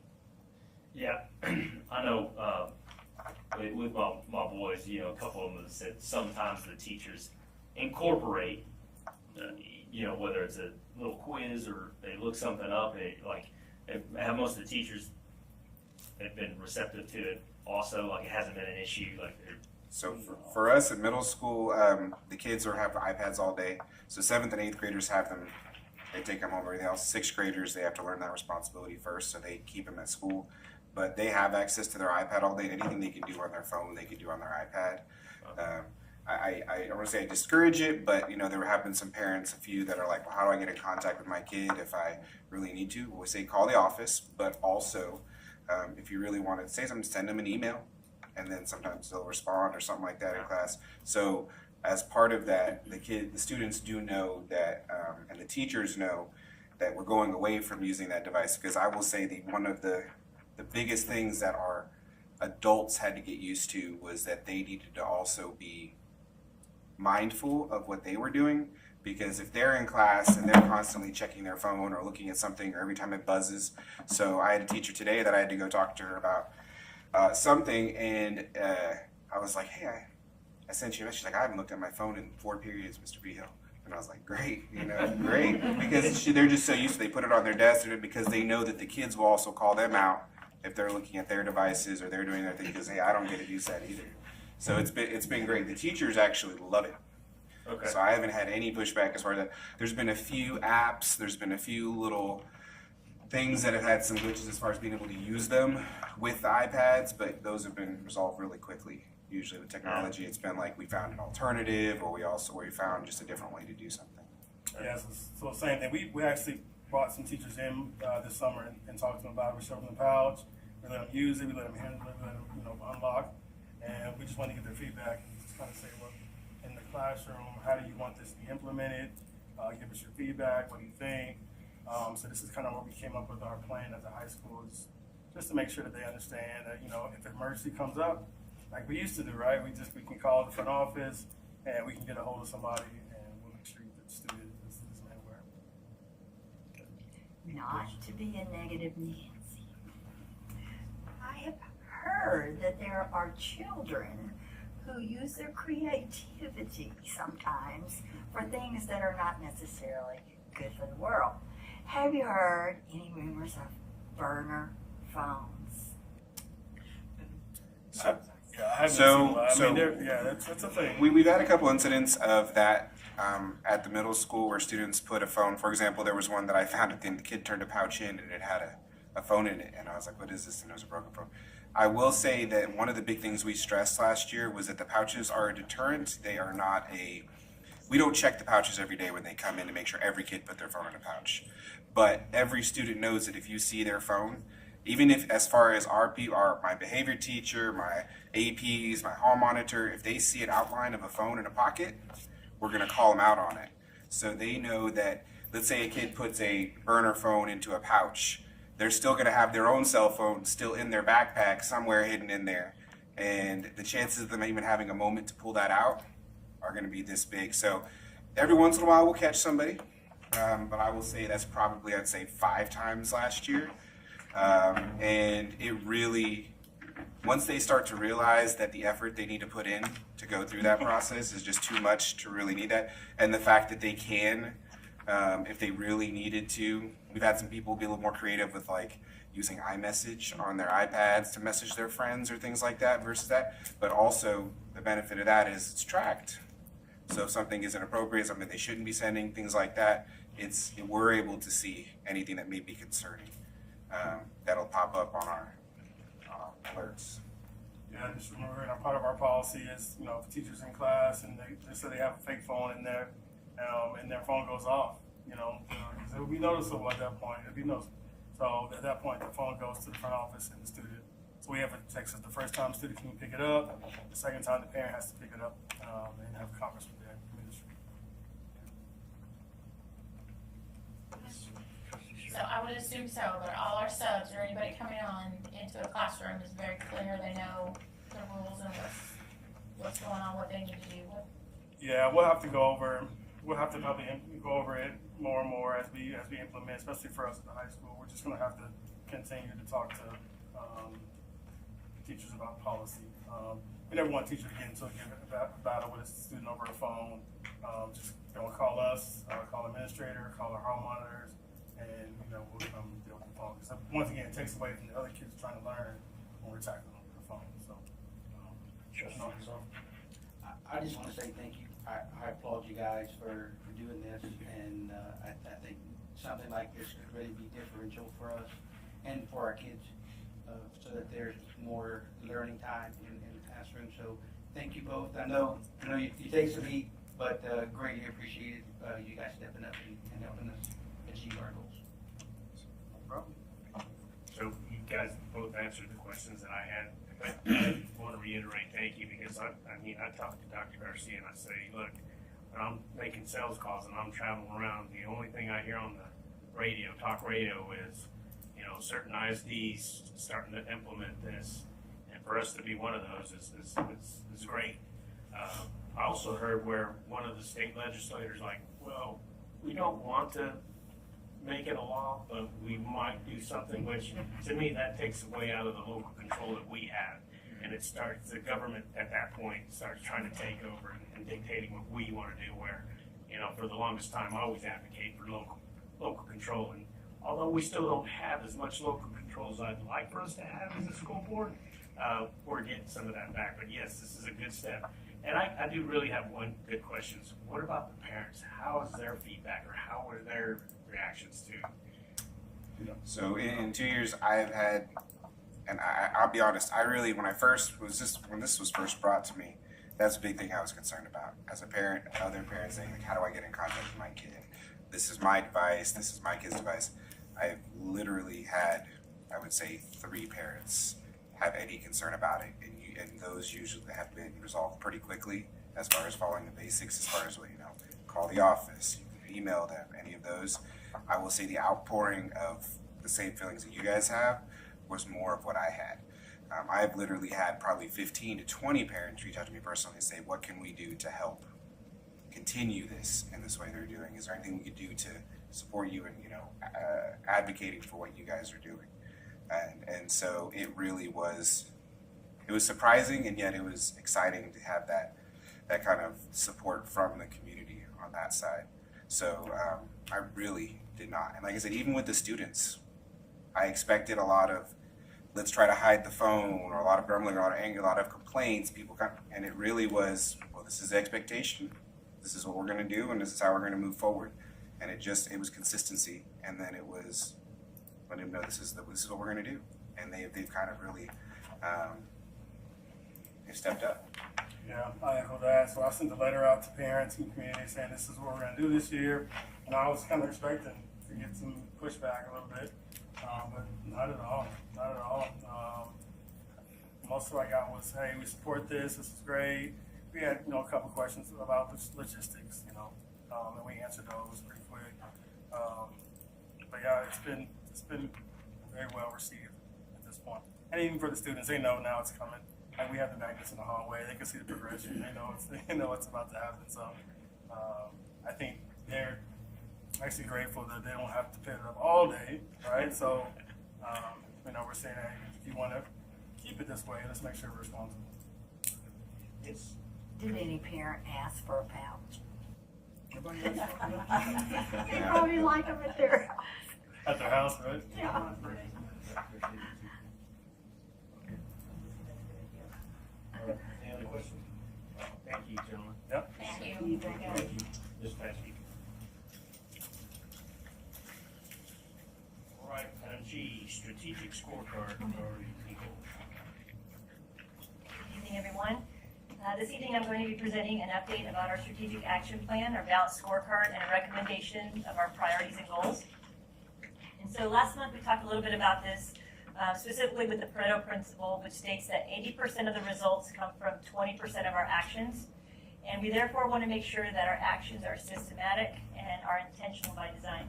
Yeah, I know, with my boys, a couple of them have said sometimes the teachers incorporate, whether it's a little quiz or they look something up, have most of the teachers have been receptive to it also, like it hasn't been an issue, So for us in middle school, the kids have iPads all day. So 7th and 8th graders have them. They take them home. Everything else, 6th graders, they have to learn that responsibility first, so they keep them at school. But they have access to their iPad all day. Anything they can do on their phone, they can do on their iPad. I don't want to say I discourage it, but there have been some parents, a few that are like, well, how do I get in contact with my kid if I really need to? Well, we say call the office, but also if you really want to say something, send them an email, and then sometimes they'll respond or something like that in class. So as part of that, the students do know that, and the teachers know that we're going away from using that device. Because I will say one of the biggest things that our adults had to get used to was that they needed to also be mindful of what they were doing. Because if they're in class and they're constantly checking their phone or looking at something, or every time it buzzes. So I had a teacher today that I had to go talk to her about something, and I was like, hey, I sent you a message. She's like, I haven't looked at my phone in 4 periods, Mr. Behill. And I was like, great, great. Because they're just so used to, they put it on their desk because they know that the kids will also call them out if they're looking at their devices or they're doing their thing, because, hey, I don't get to use that either. So it's been great. The teachers actually love it. Okay. So I haven't had any pushback as far as that. There's been a few apps, there's been a few little things that have had some glitches as far as being able to use them with the iPads, but those have been resolved really quickly. Usually with technology, it's been like we found an alternative, or we found just a different way to do something. Yeah, so same thing. We actually brought some teachers in this summer and talked to them about it. We showed them the pouch, we let them use it, we let them handle it, we let them unlock, and we just want to get their feedback and just kind of say, well, in the classroom, how do you want this to be implemented? Give us your feedback. What do you think? So this is kind of what we came up with our plan as a high school, is just to make sure that they understand that if an emergency comes up, like we used to do, right? We can call the front office and we can get a hold of somebody, and we'll make sure that the student is aware. Not to be a negative Nancy, I have heard that there are children who use their creativity sometimes for things that are not necessarily good for the world. Have you heard any rumors of burner phones? I haven't So- seen a lot. I so- mean, yeah, that's a thing. We've had a couple incidents of that at the middle school where students put a phone. For example, there was one that I found at the end. The kid turned a pouch in and it had a phone in it, and I was like, "What is this?" And it was a broken phone. I will say that one of the big things we stressed last year was that the pouches are a deterrent. They are not a. We don't check the pouches every day when they come in to make sure every kid put their phone in a pouch. But every student knows that if you see their phone, even if as far as my behavior teacher, my APs, my hall monitor, if they see an outline of a phone in a pocket, we're gonna call them out on it. So they know that, let's say a kid puts a burner phone into a pouch, they're still gonna have their own cell phone still in their backpack somewhere hidden in there. And the chances of them even having a moment to pull that out are gonna be this big. So every once in a while we'll catch somebody. But I will say that's probably, I'd say 5 times last year. And it really, once they start to realize that the effort they need to put in to go through that process is just too much to really need that, and the fact that they can, if they really needed to, we've had some people be a little more creative with like using iMessage on their iPads to message their friends or things like that versus that. But also the benefit of that is it's tracked. So if something is inappropriate, something they shouldn't be sending, things like that, we're able to see anything that may be concerning. That'll pop up on our alerts. Yeah, just remember, part of our policy is, if a teacher's in class and they say they have a fake phone in there, and their phone goes off, it would be noticeable at that point. It'd be noticeable. So at that point, the phone goes to the front office and the student. So we have a text us the first time the student can pick it up, the second time the parent has to pick it up, and have a conference with their administrator. So I would assume so, but all our subs or anybody coming on into a classroom is very clear. They know the rules and what's going on, what they need to do. Yeah, we'll have to probably go over it more and more as we implement, especially for us at the high school. We're just gonna have to continue to talk to teachers about policy. We never want teachers to get into a battle with a student over a phone. Just don't call us, call the administrator, call our hall monitors, and we'll come deal with the phone. Because once again, it takes away from the other kids trying to learn when we're tackling the phone. So, I just want to say thank you. I applaud you guys for doing this, and I think something like this could really be differential for us and for our kids, so that there's more learning time in the classroom. So thank you both. I know you take some heat, but greatly appreciated you guys stepping up and helping us achieve our goals. no problem. So you guys both answered the questions that I had. But I want to reiterate thank you because I talked to Dr. Garcia and I say, look, when I'm making sales calls and I'm traveling around, the only thing I hear on the radio, talk radio, is certain ISDs starting to implement this, and for us to be one of those is great. I also heard where one of the state legislators well, we don't want to make it a law, but we might do something, which to me that takes away out of the local control that we have, and the government at that point starts trying to take over and dictating what we want to do. Where for the longest time I always advocate for local control, and although we still don't have as much local control as I'd like for us to have as a school board, we're getting some of that back. But yes, this is a good step. And I do really have one good question. What about the parents? How is their feedback, or how are their reactions to? So in 2 years, I've had, and I'll be honest, when this was first brought to me, that's a big thing I was concerned about. As a parent, other parents saying, how do I get in contact with my kid? This is my device, this is my kid's device. I've literally had, I would say, 3 parents have any concern about it, and those usually have been resolved pretty quickly as far as following the basics, as far as call the office, you can email them, any of those. I will say the outpouring of the same feelings that you guys have was more of what I had. I've literally had probably 15 to 20 parents reach out to me personally and say, what can we do to help continue this in this way they're doing? Is there anything we could do to support you in advocating for what you guys are doing? And so it really was, it was surprising, and yet it was exciting to have that kind of support from the community on that side. So I really did not. And like I said, even with the students, I expected a lot of let's try to hide the phone, or a lot of grumbling, a lot of anger, a lot of complaints. And it really was, well, this is the expectation. This is what we're going to do, and this is how we're going to move forward. And it was consistency, and then it was letting them know this is what we're going to do. And they've kind of really they've stepped up. Yeah, I echo that. So I sent a letter out to parents and community saying this is what we're going to do this year, and I was kind of expecting to get some pushback a little bit, but not at all. Not at all. Most of what I got was, "Hey, we support this. This is great." We had a couple questions about the logistics, and we answered those pretty quick. But yeah, it's been very well received at this point, and even for the students, they know now it's coming. Like, we have the magnets in the hallway; they can see the progression. They know what's about to happen. So I think they're actually grateful that they don't have to pit it up all day, right? So we're saying, hey, if you want to keep it this way, let's make sure we're responsible. Yes. Did any parent ask for a pouch? Everybody else? They probably like them at their house. At their house, right? Yeah. Any other questions? Thank you, gentlemen. Yep. Thank you. Thank you. Just thank you. All right, item G, strategic scorecard priority goals. Good evening, everyone. This evening, I'm going to be presenting an update about our strategic action plan, our balanced scorecard, and a recommendation of our priorities and goals. And so last month, we talked a little bit about this, specifically with the Pareto principle, which states that 80% of the results come from 20% of our actions. And we therefore want to make sure that our actions are systematic and are intentional by design.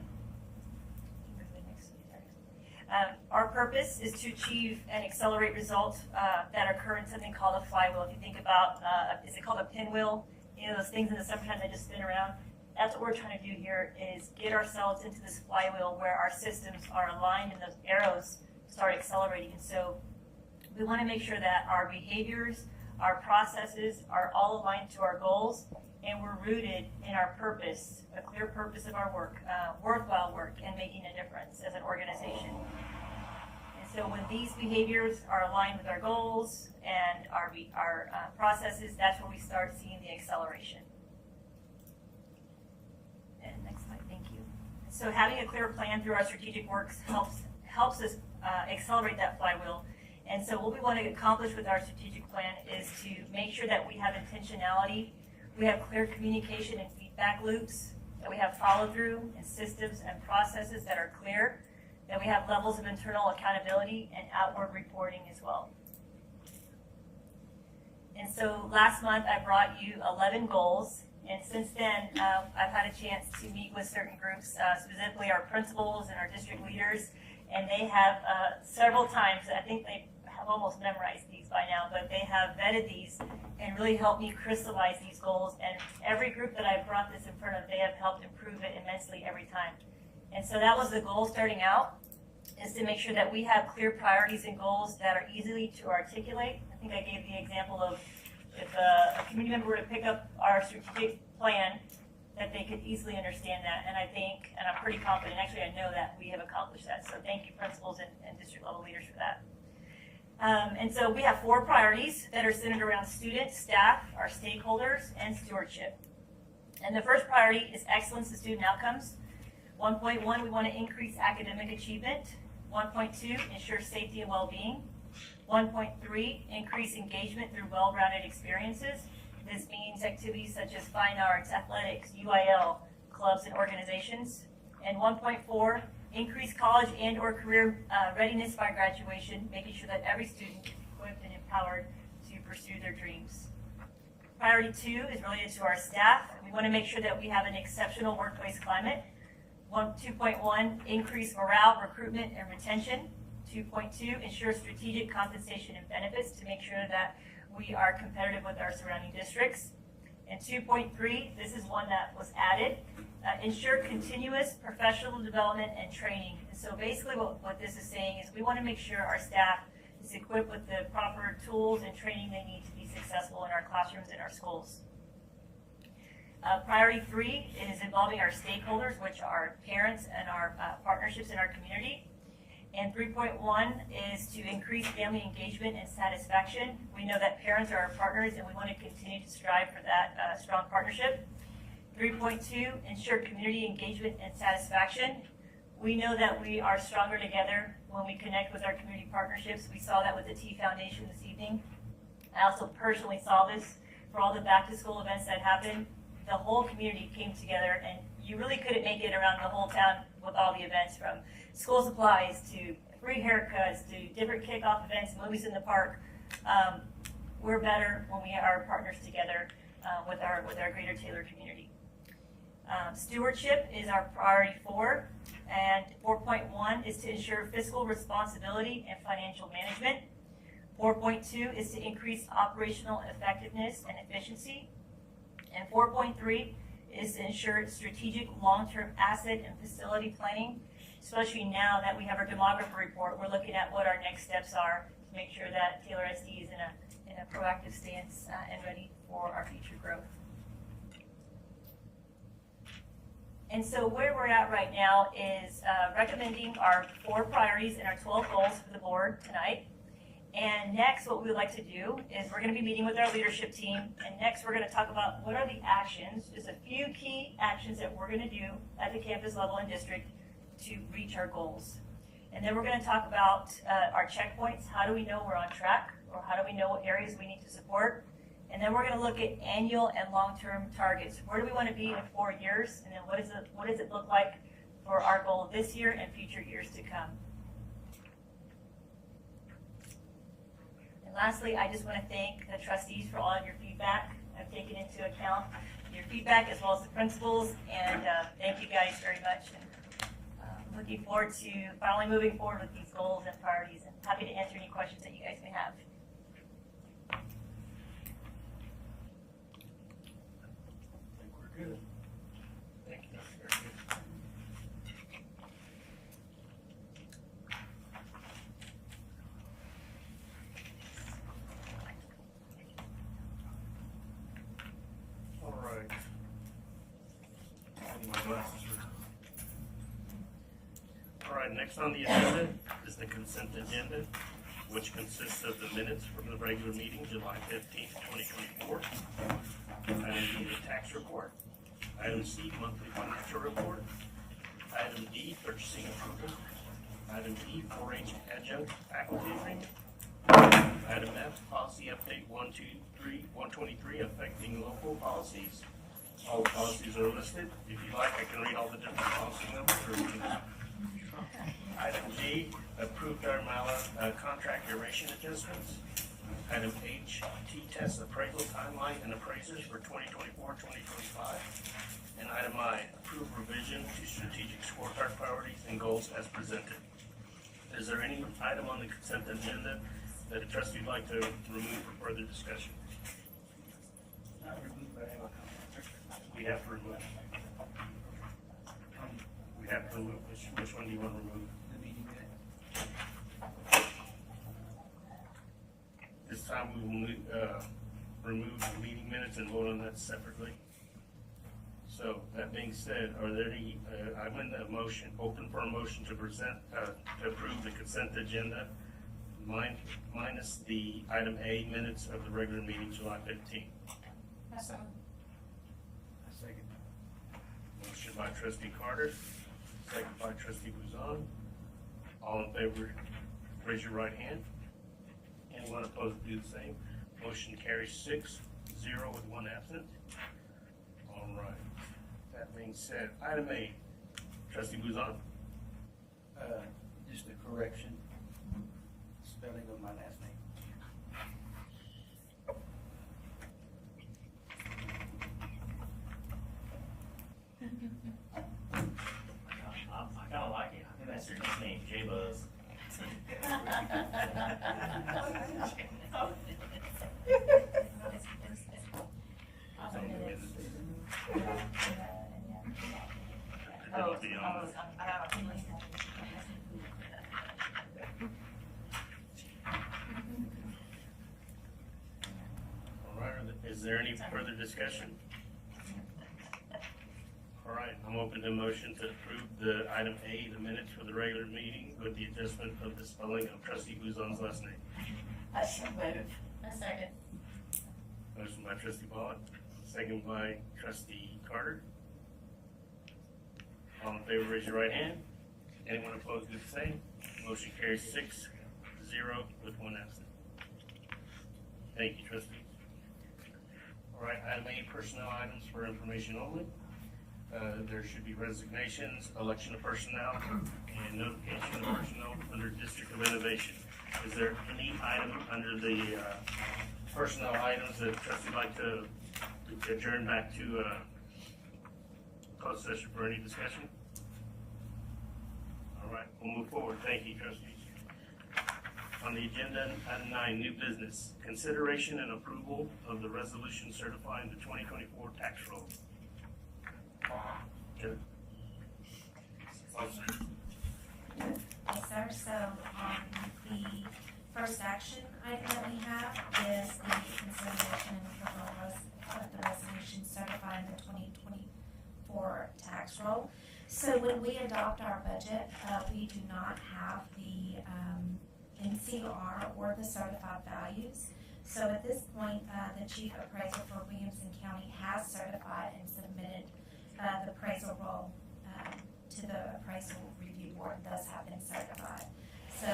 Our purpose is to achieve and accelerate results that occur in something called a flywheel. If you think about, is it called a pinwheel? Those things in the summertime that just spin around. That's what we're trying to do here, is get ourselves into this flywheel where our systems are aligned and those arrows start accelerating. And so we want to make sure that our behaviors, our processes are all aligned to our goals, and we're rooted in our purpose, a clear purpose of our work, worthwhile work, and making a difference as an organization. And so when these behaviors are aligned with our goals and our processes, that's when we start seeing the acceleration. And next slide, thank you. So having a clear plan through our strategic works helps us accelerate that flywheel. And so what we want to accomplish with our strategic plan is to make sure that we have intentionality, we have clear communication and feedback loops, that we have follow-through and systems and processes that are clear, that we have levels of internal accountability and outward reporting as well. And so last month I brought you 11 goals, and since then I've had a chance to meet with certain groups, specifically our principals and our district leaders, and they have several times, I think they have almost memorized these by now, but they have vetted these and really helped me crystallize these goals. And every group that I've brought this in front of, they have helped improve it immensely every time. And so that was the goal starting out, is to make sure that we have clear priorities and goals that are easy to articulate. I think I gave the example of if a community member were to pick up our strategic plan, that they could easily understand that. And I think, and I'm pretty confident, actually I know that we have accomplished that. So thank you, principals and district level leaders, for that. And so we have 4 priorities that are centered around students, staff, our stakeholders, and stewardship. And the first priority is excellence in student outcomes. 1.1, we want to increase academic achievement. 1.2, ensure safety and well-being. 1.3, increase engagement through well-rounded experiences. This means activities such as fine arts, athletics, UIL, clubs, and organizations. And 1.4, increase college and or career readiness by graduation, making sure that every student is equipped and empowered to pursue their dreams. Priority 2 is related to our staff. We want to make sure that we have an exceptional workplace climate. 2.1, increase morale, recruitment, and retention. 2.2, ensure strategic compensation and benefits to make sure that we are competitive with our surrounding districts. And 2.3, this is one that was added, ensure continuous professional development and training. And so basically what this is saying is we want to make sure our staff is equipped with the proper tools and training they need to be successful in our classrooms and our schools. Priority 3 is involving our stakeholders, which are parents and our partnerships in our community. And 3.1 is to increase family engagement and satisfaction. We know that parents are our partners and we want to continue to strive for that strong partnership. 3.2, ensure community engagement and satisfaction. We know that we are stronger together when we connect with our community partnerships. We saw that with the T Foundation this evening. I also personally saw this for all the back to school events that happened. The whole community came together and you really couldn't make it around the whole town with all the events, from school supplies to free haircuts to different kickoff events, movies in the park. We're better when we are partners together with our greater Taylor community. Stewardship is our priority 4, and 4.1 is to ensure fiscal responsibility and financial management. 4.2 is to increase operational effectiveness and efficiency. And 4.3 is to ensure strategic long-term asset and facility planning, especially now that we have our demographer report. We're looking at what our next steps are to make sure that Taylor SD is in a proactive stance and ready for our future growth. And so where we're at right now is recommending our 4 priorities and our 12 goals for the board tonight. And next, what we would like to do is we're going to be meeting with our leadership team. And next, we're going to talk about what are the actions, just a few key actions that we're going to do at the campus level and district to reach our goals. And then we're going to talk about our checkpoints. How do we know we're on track? Or how do we know what areas we need to support? And then we're going to look at annual and long-term targets. Where do we want to be in 4 years? And then what does it look like for our goal this year and future years to come? And lastly, I just want to thank the trustees for all of your feedback. I've taken into account your feedback as well as the principals, and thank you guys very much. And looking forward to finally moving forward with these goals and priorities, and happy to answer any questions that you guys may have. I think we're good. Thank you. Very good. All right. My glasses are- All right, next on the agenda is the consent agenda, which consists of the minutes from the regular meeting, July 15th, 2024. Item B, the tax report. Item C, monthly financial report. Item D, purchasing approval. Item E, 4-H adjunct faculty agreement. Item F, policy update 123 affecting local policies. All policies are listed. If you like, I can read all the different policy numbers. Or we can- Item G, approved Darmala contract duration adjustments. Item H, T-test appraisal timeline and appraisers for 2024-2025. And item I, approved revision to strategic scorecard priorities and goals as presented. Is there any item on the consent agenda that a trustee would like to remove for further discussion? We have to remove. We have to remove. Which one do you want to remove? The meeting minute. This time we will remove the meeting minutes and vote on that separately. So that being said, are there any, I'm in the motion, open for a motion to present, to approve the consent agenda minus the item A minutes of the regular meeting July 15th. So, I second. Motion by trustee Carter, second by trustee Buzan. All in favor, raise your right hand. Anyone opposed, do the same. Motion carries 6-0 with 1 absent. All right. That being said, item A, trustee Buzan. Just a correction, spelling of my last name. I kind of like it. I think that's your nickname, J-Buzz. It'll be on the- All right, is there any further discussion? All right. right, I'm open to motion to approve the item A, the minutes for the regular meeting with the adjustment of the spelling of trustee Guzon's last name. I shall move. A second. Motion by trustee Pollock, second by trustee Carter. All in favor, raise your right hand. Anyone opposed, do the same. Motion carries 6-0 with one absent. Thank you, trustees. All right, item A, personnel items for information only. There should be resignations, election of personnel, and notification of personnel under District of Innovation. Is there any item under the personnel items that trustee would like to adjourn back to closed session for any discussion? All right, we'll move forward. Thank you, trustees. On the agenda, item 9, new business. Consideration and approval of the resolution certifying the 2024 tax roll. Okay. Yes, sir. So, the first action item that we have is the consideration and approval of the resolution certifying the 2024 tax roll. So when we adopt our budget, we do not have the NCR or the certified values. So at this point, the chief appraiser for Williamson County has certified and submitted the appraisal roll to the appraisal review board, thus have been certified. So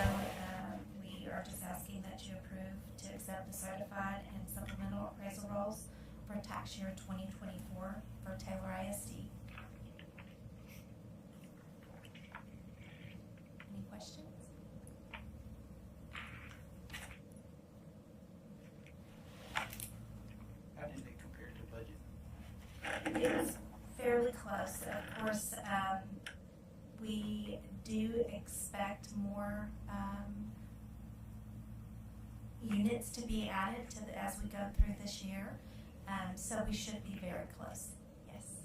we are just asking that you approve to accept the certified and supplemental appraisal rolls for tax year 2024 for Taylor ISD. Any questions? How did they compare to budget? It was fairly close. Of course, we do expect more units to be added to as we go through this year. So we should be very close. Yes.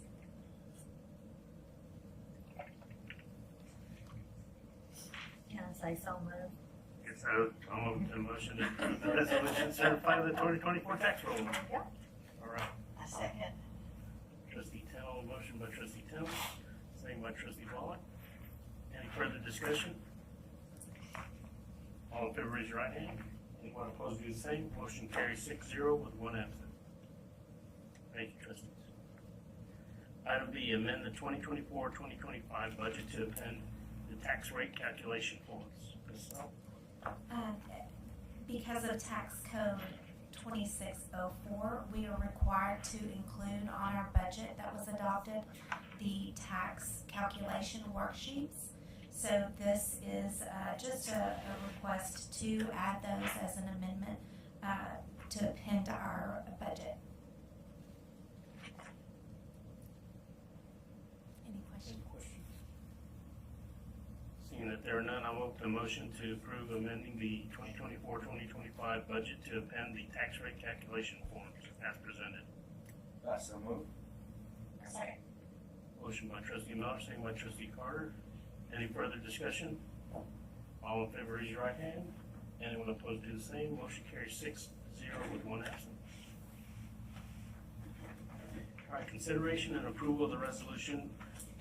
Can I say so moved? Yes, I'm open to motion to approve the resolution certifying the 2024 tax roll. Yeah. All right. I second. Trustee Tell, motion by trustee Tell, second by trustee Pollock. Any further discussion? All in favor, raise your right hand. Anyone opposed, do the same. Motion carries 6-0 with one absent. Thank you, trustees. Item B, amend the 2024-2025 budget to amend the tax rate calculation forms. Ms. Sell? Because of tax code 2604, we are required to include on our budget that was adopted the tax calculation worksheets. So this is just a request to add those as an amendment to append to our budget. Any questions? Seeing that there are none, I'll open a motion to approve amending the 2024-2025 budget to append the tax rate calculation forms as presented. So moved. Second. Motion by trustee Miller, second by trustee Carter. Any further discussion? All in favor, raise your right hand. Anyone opposed, do the same. Motion carries 6-0 with one absent. All right, consideration and approval of the resolution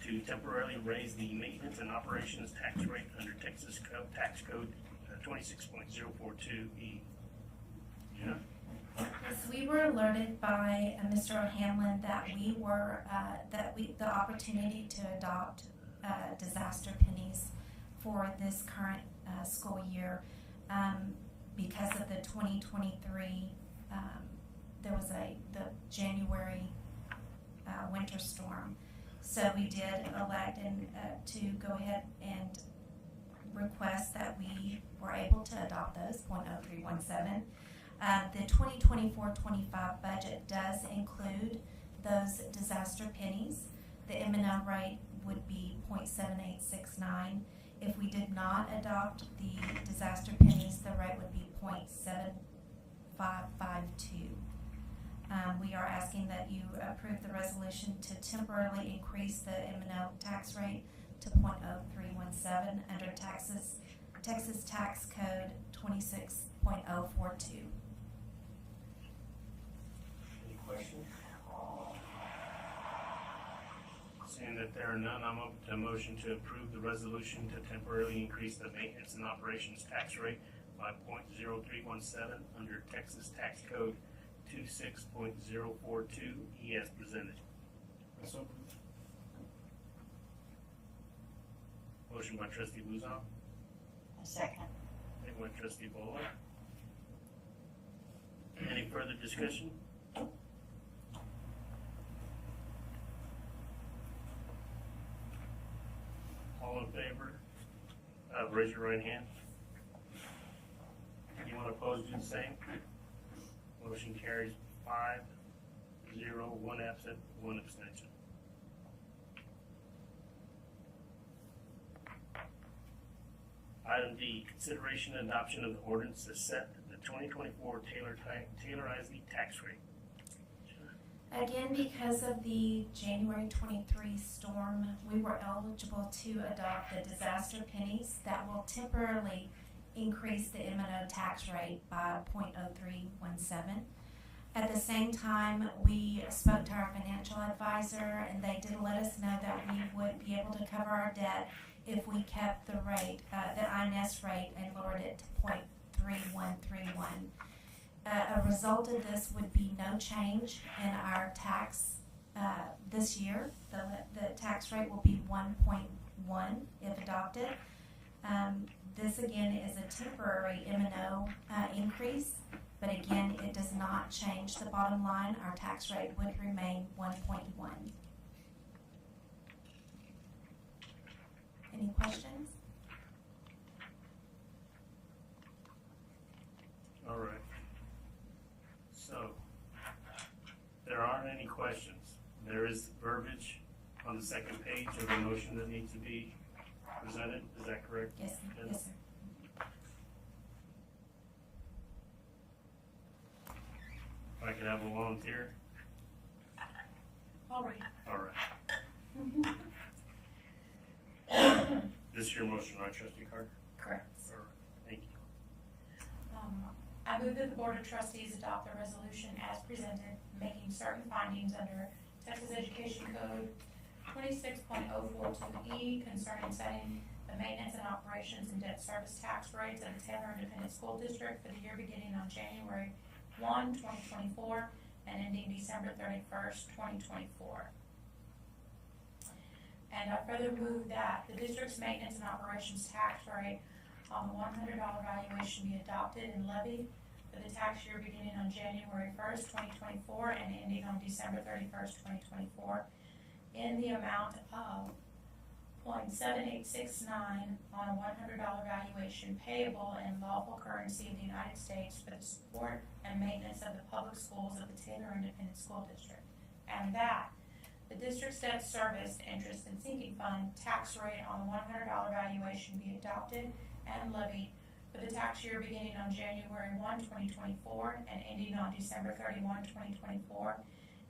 to temporarily raise the maintenance and operations tax rate under Texas Tax Code 26.042E. Yeah. Yes, we were alerted by Mr. O'Hanlon that the opportunity to adopt disaster pennies for this current school year because of the 2023 there was the January winter storm. So we did elect to go ahead and request that we were able to adopt those, 0.0317. The 2024-25 budget does include those disaster pennies. The M&M rate would be 0.7869. If we did not adopt the disaster pennies, the rate would be 0.7552. We are asking that you approve the resolution to temporarily increase the M&O tax rate to 0.0317 under Texas Tax Code 26.042. Any questions? Seeing that there are none, I'm open to a motion to approve the resolution to temporarily increase the maintenance and operations tax rate by 0.0317 under Texas Tax Code 26.042 as presented. Motion by trustee Luzon, A second. second by trustee Boland. Any further discussion? All in favor? Raise your right hand. Anyone opposed, do the same. Motion carries 5-0, 1 absent, 1 abstention. Item D, consideration and adoption of the ordinance to set the 2024 Taylor Isley tax rate. Again, because of the January 23 storm, we were eligible to adopt the disaster pennies that will temporarily increase the M&O tax rate by 0.0317. At the same time, we spoke to our financial advisor, and they did let us know that we would be able to cover our debt if we kept the rate, the INS rate, and lowered it to 0.3131. A result of this would be no change in our tax this year. The tax rate will be 1.1 if adopted. This again is a temporary M&O increase, but again, it does not change the bottom line. Our tax rate would remain 1.1. Any questions? All right. So, there aren't any questions. There is verbiage on the second page of the motion that needs to be presented. Is that correct? Yes, yes, sir. If I could have a volunteer? All right. All right. This is your motion, right, trustee Carter? Correct. All right. Thank you. I move that the Board of Trustees adopt the resolution as presented, making certain findings under Texas Education Code 26.042E concerning setting the maintenance and operations and debt service tax rates of the Taylor Independent School District for the year beginning on January 1, 2024 and ending December 31st, 2024. And I further move that the district's maintenance and operations tax rate on the $100 valuation be adopted and levied for the tax year beginning on January 1st, 2024 and ending on December 31st, 2024 in the amount of 0.7869 on a $100 valuation payable in lawful currency of the United States for the support and maintenance of the public schools of the Taylor Independent School District. And that the district's debt service, interest, and sinking fund tax rate on the $100 valuation be adopted and levied for the tax year beginning on January 1, 2024 and ending on December 31, 2024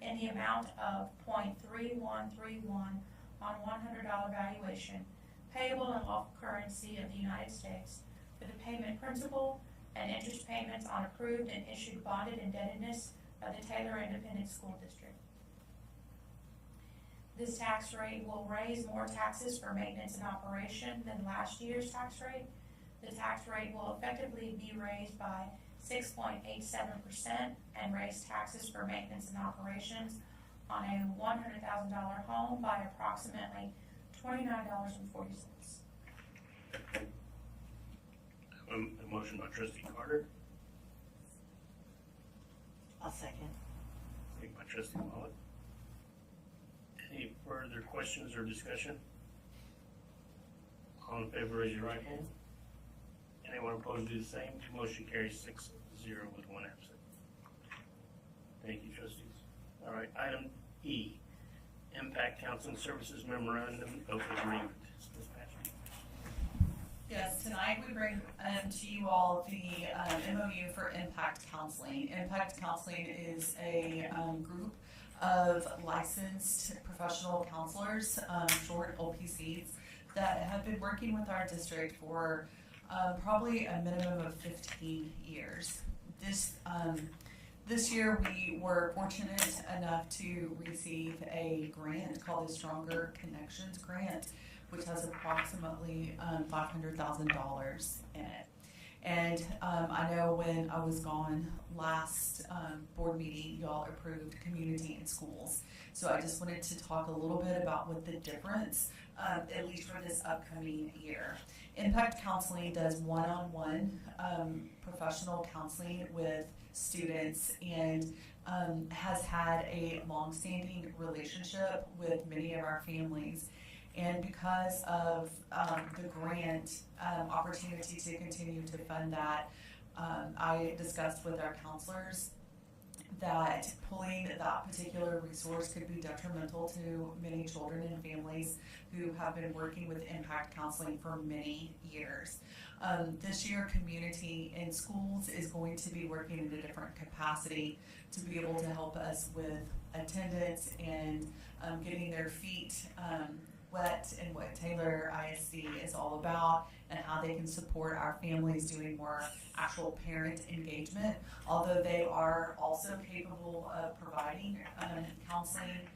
in the amount of 0.3131 on $100 valuation payable in lawful currency of the United States for the payment principal and interest payments on approved and issued bonded indebtedness of the Taylor Independent School District. This tax rate will raise more taxes for maintenance and operation than last year's tax rate. The tax rate will effectively be raised by 6.87% and raise taxes for maintenance and operations on a $100,000 home by approximately $29.40. A motion by trustee Carter, I'll second. second by trustee Wallet. Any further questions or discussion? All in favor, raise your right hand. Anyone opposed, do the same. Motion carries 6-0 with 1 absent. Thank you, trustees. All right, item E, Impact Counseling Services Memorandum of Agreement. Ms. Patrick. Yes, tonight we bring to you all the MOU for Impact Counseling. Impact Counseling is a group of licensed professional counselors, short OPCs, that have been working with our district for This year, we were fortunate enough to receive a grant called the Stronger Connections Grant, which has approximately $500,000 in it. And I know when I was gone last board meeting, y'all approved community and schools. So I just wanted to talk a little bit about what the difference, at least for this upcoming year. Impact Counseling does one-on-one professional counseling with students and has had a long-standing relationship with many of our families. And because of the grant opportunity to continue to fund that, I discussed with our counselors that pulling that particular resource could be detrimental to many children and families who have been working with Impact Counseling for many years. This year, Community in Schools is going to be working in a different capacity to be able to help us with attendance and getting their feet wet and what Taylor ISD is all about and how they can support our families doing more actual parent engagement. Although they are also capable of providing counseling,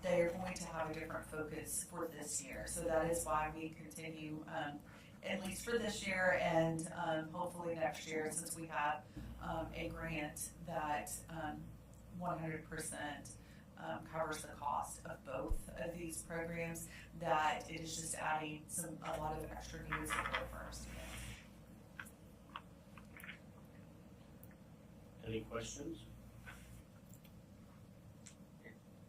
they are going to have a different focus for this year. So that is why we continue, at least for this year and hopefully next year, since we have a grant that 100% covers the cost of both of these programs, that it is just adding a lot of extra new support for our students. Any questions?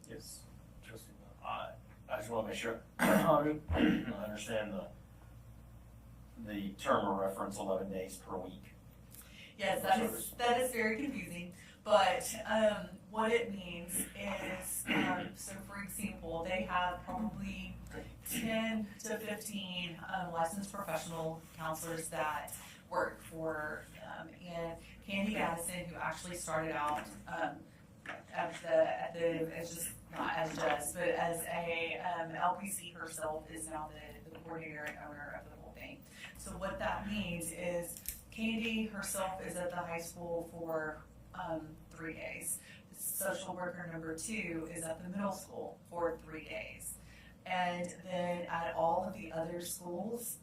Yes, trustee. I just want to make sure I understand the term of reference, 11 days per week. Yes, that is very confusing, but what it means is, so for example, they have probably 10 to 15 licensed professional counselors that work for them. And Candy Gaddison, who actually started out as just, not as just, but as a LPC herself, is now the coordinator and owner of the whole thing. So what that means is Candy herself is at the high school for 3 days. Social worker number 2 is at the middle school for 3 days. And then at all of the other schools,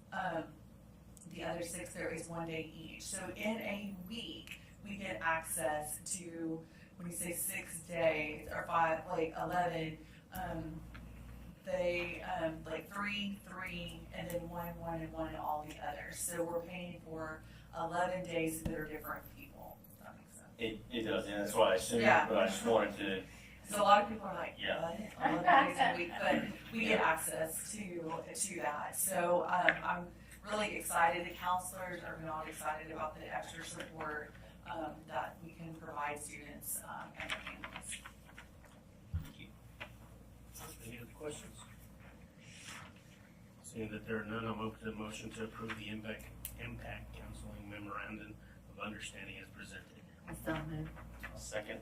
the other 6, there is 1 day each. So in a week, we get access to, when you say 6 days, or 5, like 11, they, like 3, 3, and then 1, 1, and 1 in all the others. So we're paying for 11 days that are different people. Does that make sense? It does, and that's what I assumed, Yeah. but I just wanted to. So a lot of people are like, Yeah. what? 11 days a week, but we get access to that. So I'm really excited. The counselors are not excited about the extra support that we can provide students and their families. Any other questions? Seeing that there are none, I'll move to the motion to approve the Impact Counseling Memorandum of Understanding as presented. So moved. Second.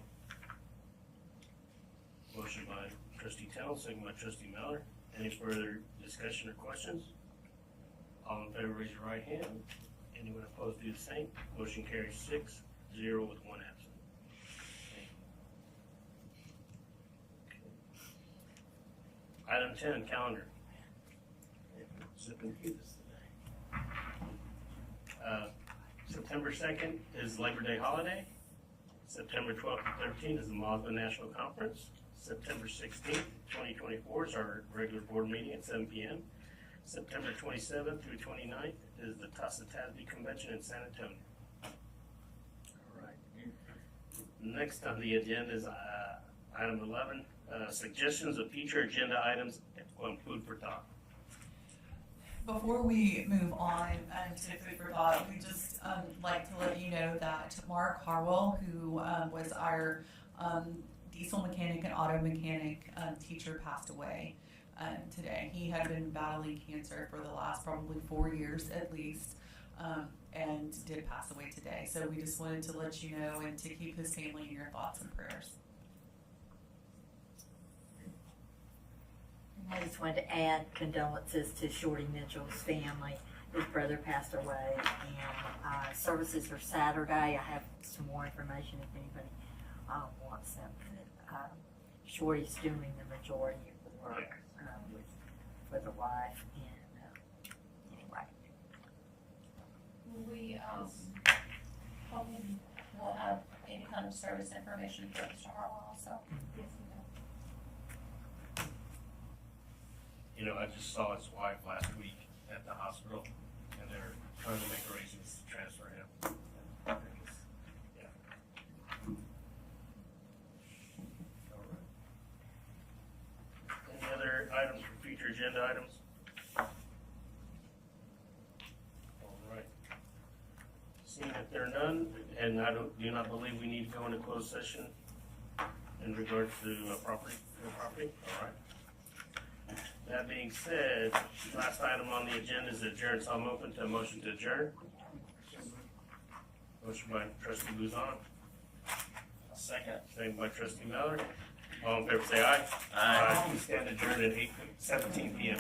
Motion by trustee Tennell, second by trustee Miller. Any further discussion or questions? All in favor, raise your right hand. Anyone opposed, do the same. Motion carries 6-0 with 1 absent. Okay. Item 10, calendar. Zipping through this today. September 2nd is Labor Day holiday. September 12th and 13th is the MOSBA National Conference. September 16th, 2024 is our regular board meeting at 7 p.m. September 27th through 29th is the TASA-TASB Convention in San Antonio. All right. Next on the agenda is item 11, suggestions of future agenda items on food for thought. Before we move on to food for thought, we just like to let you know that Mark Harwell, who was our diesel mechanic and auto mechanic teacher, passed away today. He had been battling cancer for the last probably 4 years at least, and did pass away today. So we just wanted to let you know and to keep his family in your thoughts and prayers. I just wanted to add condolences to Shorty Mitchell's family. his brother passed away, and services are Saturday. I have some more information if anybody wants them. Shorty's doing the majority of the work for the wife, and anyway. We, hopefully we'll have any kind of service information for Mr. Harwell also. You know, I just saw his wife last week at the hospital, and they're trying to make arrangements to transfer him. Yeah. All right. Any other items for future agenda items? All right. Seeing that there are none, and I do not believe we need to go into closed session in regards to property. All right. That being said, last item on the agenda is adjourn, so I'm open to a motion to adjourn. Motion by trustee Luzon. Second. Second by trustee Mallard. All in favor say aye. Aye. We stand adjourned at 8:17 p.m.